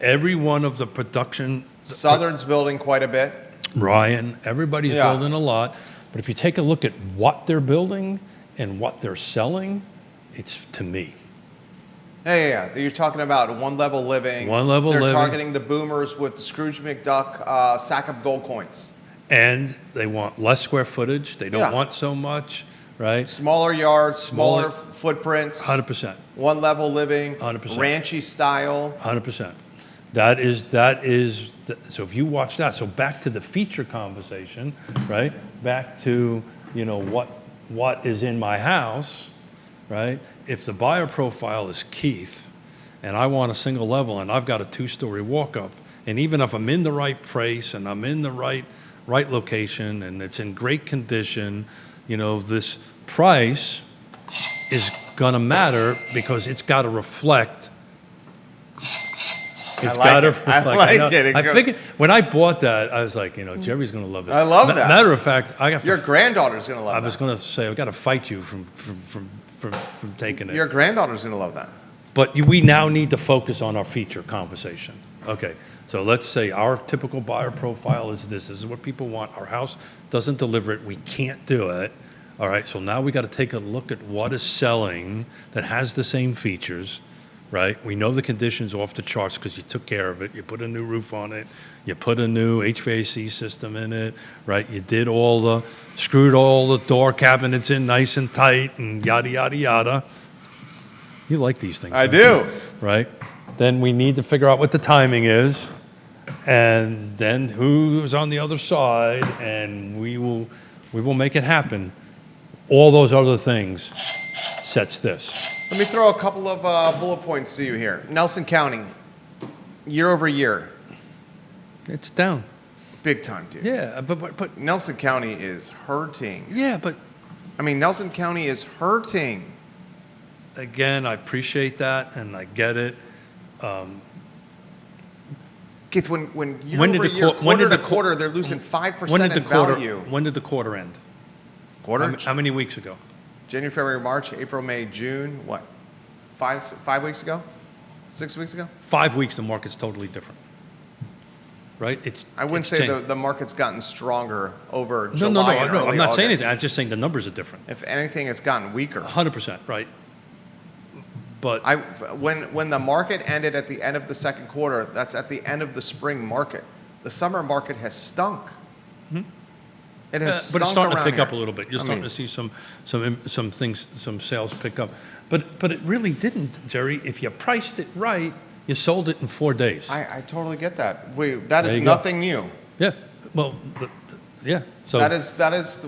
Every one of the production. Southern's building quite a bit. Ryan, everybody's Yeah. building a lot. But if you take a look at what they're building and what they're selling, it's, to me. Yeah. You're talking about one level living. One level They're living. targeting the boomers with the Scrooge McDuck sack of gold coins. And they want less square footage. They don't Yeah. want so much, right? Smaller yards, smaller footprints. 100%. One level living. 100%. Ranchy style. 100%. So if you watch that, so back to the feature conversation, right? Back to, you know, what is in my house, right? If the buyer profile is Keith and I want a single level and I've got a 2-story walk-up, and even if I'm in the right place and I'm in the right location and it's in great condition, you know, this price is gonna matter because it's got to reflect. It's like got to it. I reflect. like it. I figured when I bought that, I was like, you know, Jerry's gonna love this. I love that. Matter of fact, Your granddaughter's going to love I that. was gonna say I've got to fight you from taking it. Your granddaughter's going to love that. But we now need to focus on our feature conversation. Okay, so let's say our typical buyer profile is this. This is what people want. Our house doesn't deliver it. We can't do it. All right, so now we got to take a look at what is selling that has the same features, right? We know the conditions off the charts because you took care of it. You put a new roof on it. You put a new HVAC system in it, right? You did screwed all the door cabinets in nice and tight and yada, yada, yada. You like these things. I don't do. you? Right? Then we need to figure out what the timing is and then who's on the other side, and we will make it happen. All those other things sets this. Let me throw a couple of bullet points to you here. Nelson County, year over year, It's down. big time, dude. Yeah, but Nelson County is hurting. yeah, but I mean, Nelson County is hurting. again, I appreciate that and I get it. Keith, when year When did over the year, qu- when quarter did to the qu- quarter, they're losing 5% When did the in quarter? value. When did the quarter end? Quarter? How many weeks ago? January, February, March, April, May, June. What? 5 weeks ago? 6 weeks ago? 5 weeks. The market's totally different. Right? I wouldn't it's say changed. the market's gotten stronger over No, July and no. early I'm not saying August. anything. I'm just saying the numbers are different. If anything, it's gotten weaker. 100%. Right. But When the market ended at the end of the second quarter, that's at the end of the spring market. The summer market has stunk. It has but stunk it's starting to around pick up a here. little bit. You're I starting mean, to see some things, some sales pick up. But it really didn't, Jerry. If you priced it right, you sold it in 4 days. I totally get that. That There is you go. nothing new. Yeah. Well, yeah. So That is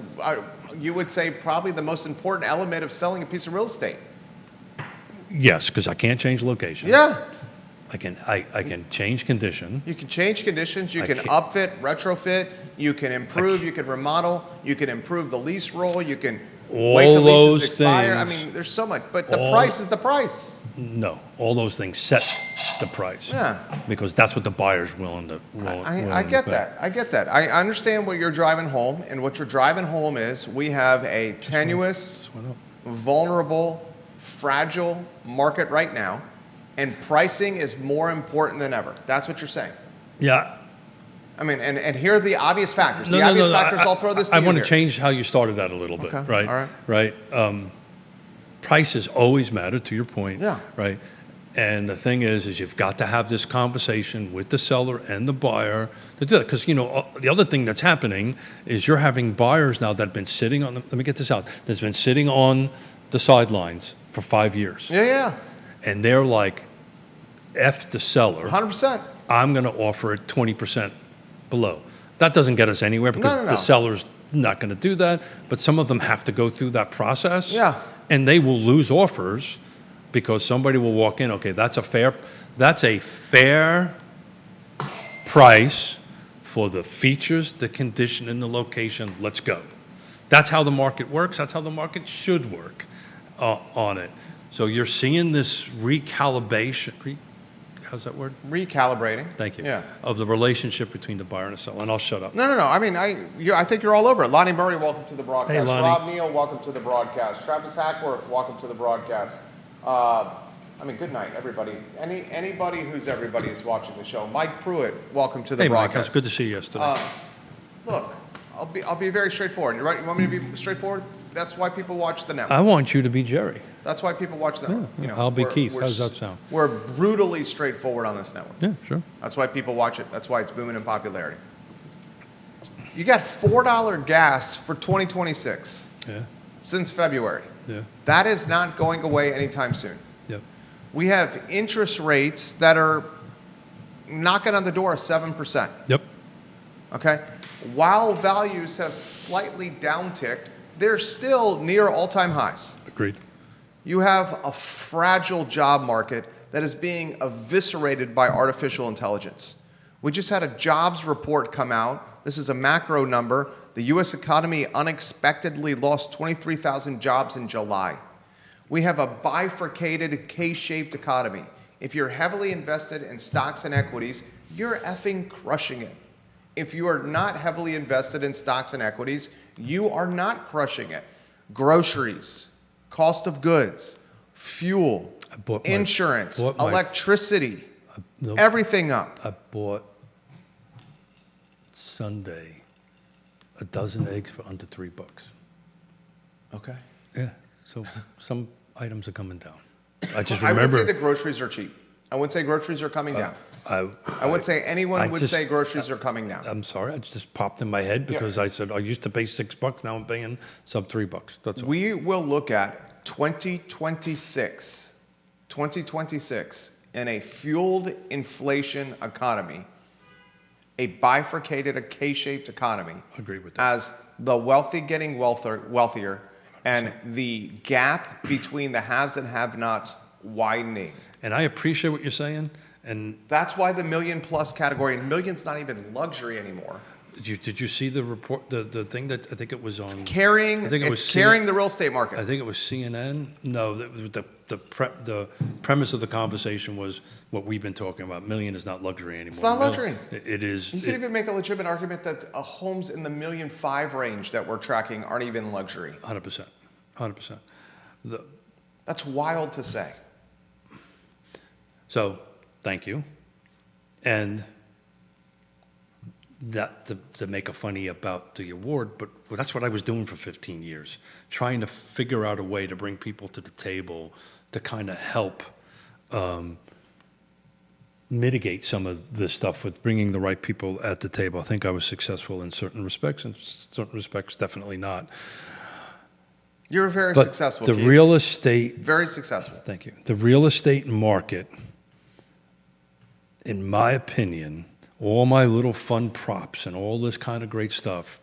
you would say probably the most important element of selling a piece of real estate. yes, because I can't change location. Yeah. I can change condition. You can change conditions, you I can can't- upfit, retrofit, you can improve, you can remodel, you can improve the lease roll, you can wait All till leases those expire. I things. mean, there's so much, but the All- price is the price. No, all those things set the price. Yeah. Because that's what the buyer's willing to. I get that. I get that. I understand what you're driving home, and what you're driving home is we have a tenuous, went up. vulnerable, fragile market right now, and pricing is more important than ever. That's what you're saying. Yeah. I mean, and here are the obvious factors. The obvious factors, I'll throw this to I you want to here. change how you started that a little bit, Okay, right? all right. Right. Prices always matter, to your point. Yeah. Right. And the thing is you've got to have this conversation with the seller and the buyer to do that. Because, the other thing that's happening is you're having buyers now that have been sitting on, let me get this out, that's been sitting on the sidelines for 5 years. Yeah. And they're like, F the seller. 100%. I'm going to offer it 20% below. That doesn't get us anywhere because No. the seller's not going to do that. But some of them have to go through that process. Yeah. And they will lose offers because somebody will walk in. Okay, that's a fair price for the features, the condition, and the location. Let's go. That's how the market works. That's how the market should work on it. So you're seeing this recalibration. How's that word? Recalibrating. Thank you. Yeah. Of the relationship between the buyer and the seller. And I'll shut up. No. I mean, I think you're all over it. Lonnie Murray, welcome to the broadcast. Hey, Lonnie. Rob Neal, welcome to the broadcast. Travis Hackworth, welcome to the broadcast. Good night, everybody. Anybody who's everybody is watching the show. Mike Pruitt, welcome to the Hey, Mike, broadcast. it's good to see you yesterday. Look, I'll be very straightforward. You right? You want me to be straightforward? That's why people watch the network. I want you to be Jerry. That's why people watch the network. Yeah, I'll be Keith. How does that s- sound? We're brutally straightforward on this network. Yeah, sure. That's why people watch it. That's why it's booming in popularity. You got $4 gas for 2026 Yeah, since February. yeah, That is not going away anytime soon. yep. We have interest rates that are knocking on the door of 7%. Yep. Okay? While values have slightly downticked, they're still near all-time highs. Agreed. You have a fragile job market that is being eviscerated by artificial intelligence. We just had a jobs report come out. This is a macro number. The U.S. economy unexpectedly lost 23,000 jobs in July. We have a bifurcated K-shaped economy. If you're heavily invested in stocks and equities, you're effing crushing it. If you are not heavily invested in stocks and equities, you are not crushing it. Groceries, cost of goods, fuel, insurance, electricity, Nope. everything up. I bought Sunday a dozen eggs for under $3. Okay. Yeah. So some items are coming down. I just I would remember. say the groceries are cheap. I wouldn't say groceries are coming down. I would say anyone I would just- say groceries are coming down. I'm sorry, it just popped in my head because I said I used to pay $6. Now I'm paying sub $3. That's all. We will look at 2026 in a fueled inflation economy, a bifurcated, a K-shaped economy. Agree with that. As the wealthy getting wealthier and the gap between the haves and have-nots widening. And I appreciate what you're saying. And That's why the million plus category, and million's not even luxury anymore. did you see the report, the thing that I think it was on? Carrying, I think it was it's carrying the real estate I market. think it was CNN. No, the premise of the conversation was what we've been talking about. Million is not luxury anymore. It's not luxury. It is. You could even make a legitimate argument that homes in the 1.5 million range that we're tracking aren't even luxury. 100%. 100%. That's wild to say. So, thank you. And not to make a funny about the award, but that's what I was doing for 15 years, trying to figure out a way to bring people to the table to kind of help mitigate some of this stuff with bringing the right people at the table. I think I was successful in certain respects, and certain respects definitely not. You're very But successful, the Keith. real estate Very successful. Thank you. The real estate market, in my opinion, all my little fun props and all this kind of great stuff,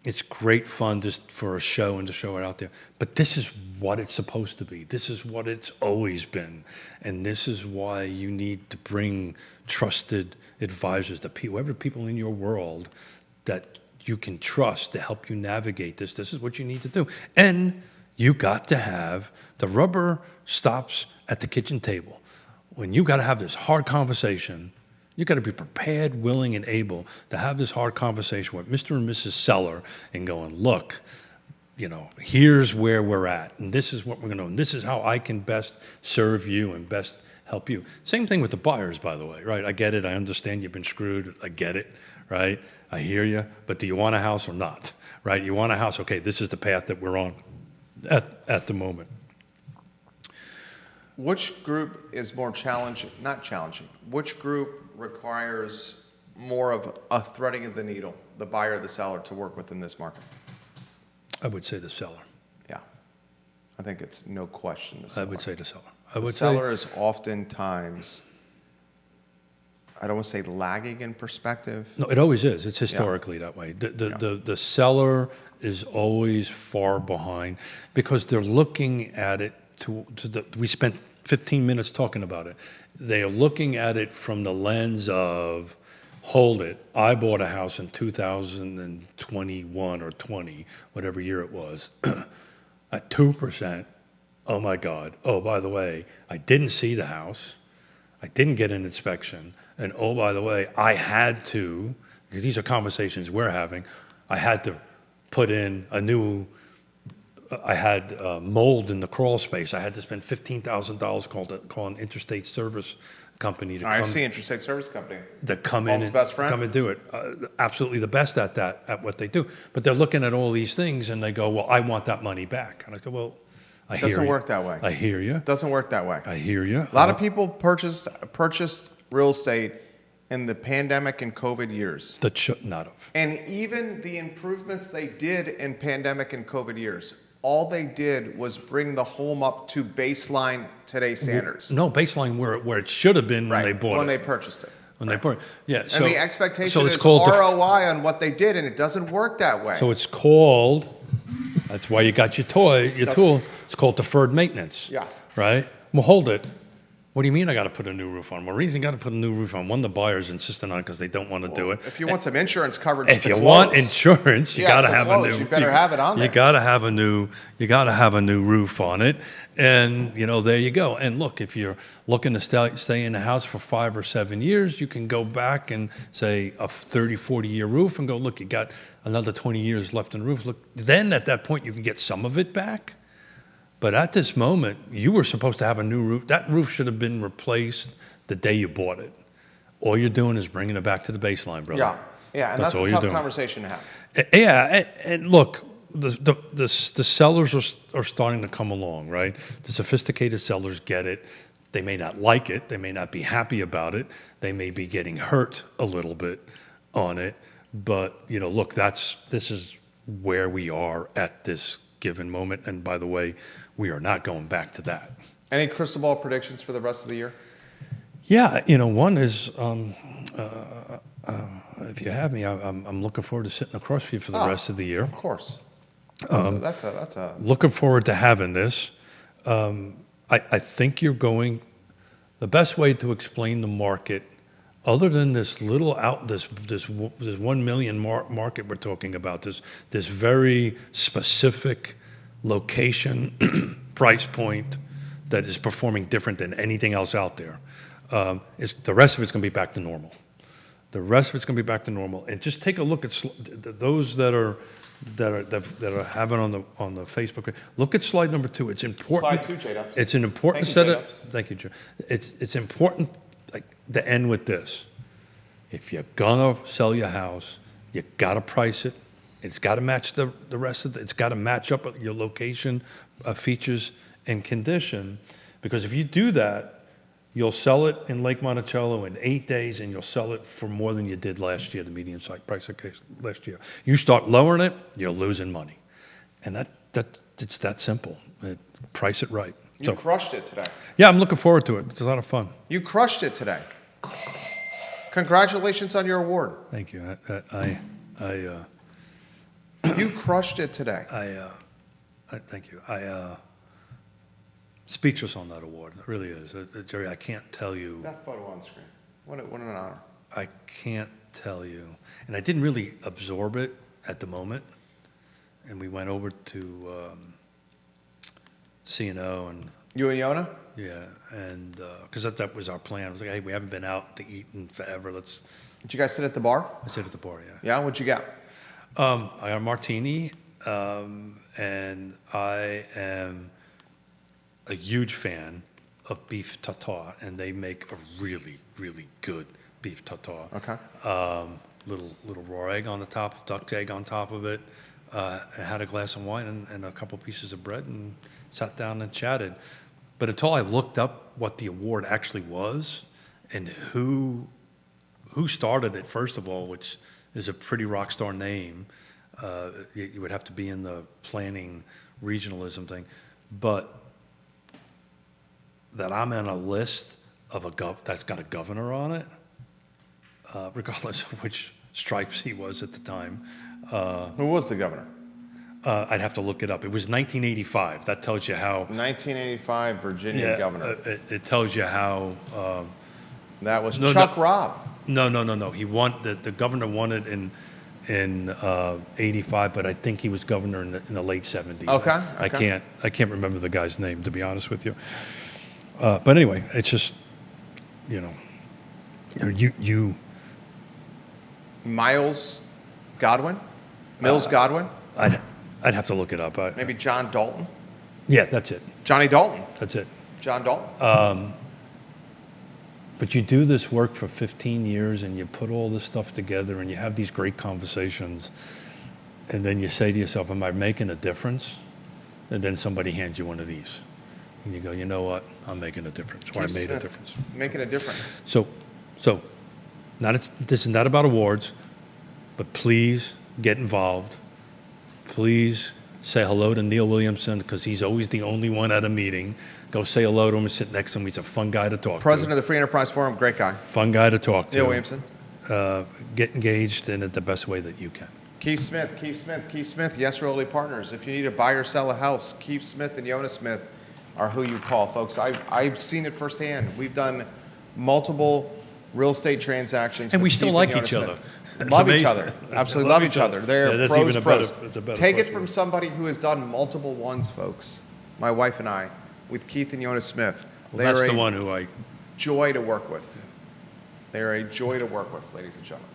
it's great fun just for a show and to show it out there. But this is what it's supposed to be. This is what it's always been. And this is why you need to bring trusted advisors, whoever people in your world that you can trust to help you navigate this. This is what you need to do. And you got to have, the rubber stops at the kitchen table. When you got to have this hard conversation, you got to be prepared, willing, and able to have this hard conversation with Mr. and Mrs. Seller and going, look, here's where we're at, and this is what we're going to do, and this is how I can best serve you and best help you. Same thing with the buyers, by the way, right? I get it. I understand you've been screwed. I get it, right? I hear you. But do you want a house or not, right? You want a house. Okay, this is the path that we're on at the moment. Which group is more challenging, not challenging, which group requires more of a threading of the needle, the buyer or the seller, to work within this market? I would say the seller. Yeah. I think it's no question the I seller. would say the seller. The seller is oftentimes, I don't want to say lagging in perspective. No, it always is. It's historically that way. The seller is always far behind because they're looking at it we spent 15 minutes talking about it. They are looking at it from the lens of, hold it, I bought a house in 2021 or 20, whatever year it was, at 2%. Oh my God. Oh, by the way, I didn't see the house. I didn't get an inspection. And oh, by the way, I had to, because these are conversations we're having, I had to put in I had mold in the crawl space. I had to spend $15,000 call an Intrastate service company to come. I see Intrastate Service Company. To come in Home's best friend. come and do it. Absolutely the best at what they do. But they're looking at all these things and they go, well, I want that money back. And I go, well, I hear you. Doesn't work that way. I hear you. Doesn't work that way. I hear you. A lot of people purchased real estate in the pandemic and COVID years. That should not have. And even the improvements they did in pandemic and COVID years, all they did was bring the home up to baseline today's standards. No, baseline where it should have been when they bought when it. they purchased it. When they bought it. Yeah. And the expectation so it's is called ROI on what they did, and it doesn't work that way. So it's called, that's why you got your tool. It's called deferred maintenance. Yeah. Right? Well, hold it. What do you mean I got to put a new roof on? Well, reason you got to put a new roof on. One, the buyer's insisting on it because they don't want to do it. If you want some insurance coverage, If for you clothes, want insurance, you got to for have clothes, a new. You better have it on there. You got to have a new roof on it, and there you go. And look, if you're looking to stay in the house for 5 or 7 years, you can go back and say a 30, 40-year roof, and go, look, you got another 20 years left in the roof. Look, then at that point you can get some of it back. But at this moment, you were supposed to have a new roof. That roof should have been replaced the day you bought it. All you're doing is bringing it back to the baseline, brother. Yeah, and that's all a you're tough doing. conversation to have. Yeah, and look, the sellers are starting to come along, right? The sophisticated sellers get it. They may not like it. They may not be happy about it. They may be getting hurt a little bit on it. But, look, this is where we are at this given moment. And by the way, we are not going back to that. Any crystal ball predictions for the rest of the year? Yeah, one is, if you have me, I'm looking forward to sitting across from you for the rest of the year. Of course. That's a. Looking forward to having this. I think you're going. The best way to explain the market, other than this little this 1 million market we're talking about, this very specific location, price point that is performing different than anything else out there. Is the rest of it's going to be back to normal. The rest of it's going to be back to normal. And just take a look at those that are having on the Facebook. Look at slide number 2. It's important. Slide 2, J-Dubs. It's an important set of. Thank you, Joe. It's important to end with this. If you're gonna sell your house, you gotta price it. It's got to match the rest of it's got to match up with your location, features, and condition. Because if you do that, you'll sell it in Lake Monticello in 8 days, and you'll sell it for more than you did last year, the median site price last year. You start lowering it, you're losing money. And it's that simple. Price it right. You crushed it today. Yeah, I'm looking forward to it. It's a lot of fun. You crushed it today. Congratulations on your award. Thank you. You crushed it today. Thank you. Speechless on that award. It really is. Jerry, I can't tell you. That photo on screen. What an honor. I can't tell you. And I didn't really absorb it at the moment. And we went over to C&O and. You and Yonna? Yeah, and because that was our plan. I was like, hey, we haven't been out to eat in forever. Did you guys sit at the bar? I sit at the bar, yeah. Yeah, what'd you get? I got a martini, and I am a huge fan of beef tartare, and they make a really, really good beef tartare. Okay. Little raw egg on the top, duck egg on top of it. I had a glass of wine and a couple pieces of bread, and sat down and chatted. But until I looked up what the award actually was and who started it, first of all, which is a pretty rock star name, you would have to be in the planning regionalism thing, but that I'm on a list of that's got a governor on it, regardless of which stripes he was at the time. Who was the governor? I'd have to look it up. It was 1985. That tells you how. 1985 Virginia governor. It tells you how. That was Chuck Robb. No. He won. The governor won it in 85, but I think he was governor in the late 70s. Okay. I can't remember the guy's name, to be honest with you. But anyway, it's just, you Miles Godwin. Mills Godwin. I'd have to look it up. Maybe John Dalton. Yeah, that's it. Johnny Dalton. That's it. John Dalton. But you do this work for 15 years, and you put all this stuff together, and you have these great conversations, and then you say to yourself, am I making a difference? And then somebody hands you one of these. And you go, you know what? I'm making a difference. Or I made a difference. Making a difference. So this is not about awards, but please get involved. Please say hello to Neil Williamson, because he's always the only one at a meeting. Go say hello to him and sit next to him. He's a fun guy to talk to. President of the Free Enterprise Forum, great guy. Fun guy to talk to. Neil Williamson. Get engaged in it the best way that you can. Keith Smith, Yes Realty Partners. If you need to buy or sell a house, Keith Smith and Yonna Smith are who you call, folks. I've seen it firsthand. We've done multiple real estate transactions. And we with still Keith like and Yonna each other. Smith. It's Love amazing. each other. Absolutely love each other. They're that's pros. even it's a better Take it question. from somebody who has done multiple ones, folks. My wife and I, with Keith and Yonna Smith. Well, that's the one who I. Joy to work with. They're a joy to work with, ladies and gentlemen.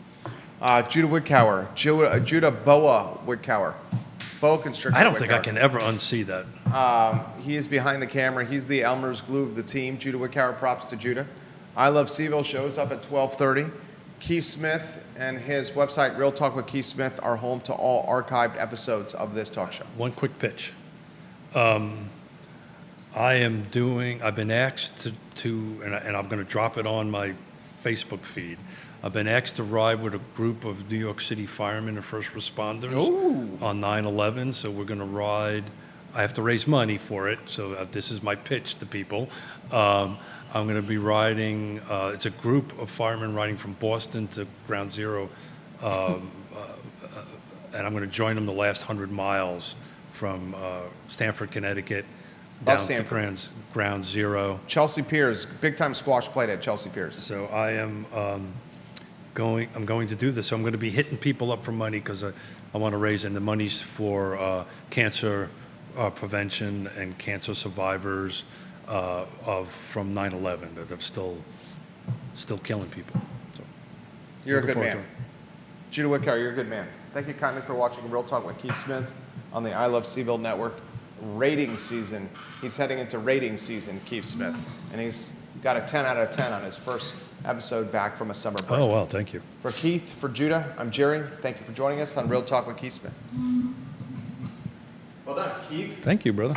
Judah Woodcower. Judah Boa Woodcower. Boa Constrictor. I don't think I can ever unsee that. He is behind the camera. He's the Elmer's glue of the team. Judah Woodcower, props to Judah. I Love CVille shows up at 12:30. Keith Smith and his website, Real Talk with Keith Smith, are home to all archived episodes of this talk show. One quick pitch. I've been asked and I'm going to drop it on my Facebook feed. I've been asked to ride with a group of New York City firemen and first responders on 9/11. So we're going to ride. I have to raise money for it. So this is my pitch to people. I'm going to be riding. It's a group of firemen riding from Boston to Ground Zero, and I'm going to join them the last 100 miles from Stamford, Connecticut, down to Ground Zero. Chelsea Piers, big time squash played at Chelsea Piers. So I am I'm going to do this. So I'm going to be hitting people up for money because I want to raise, and the money's for cancer prevention and cancer survivors from 9/11 that are still killing people. So, you're a good forward to man. it. Judah Whitcar, you're a good man. Thank you kindly for watching Real Talk with Keith Smith on the I Love CVille Network. Rating season. He's heading into rating season, Keith Smith, and he's got a 10 out of 10 on his first episode back from a summer break. Oh, well, thank you. For Keith, for Judah, I'm Jerry. Thank you for joining us on Real Talk with Keith Smith. Well done, Keith. Thank you, brother.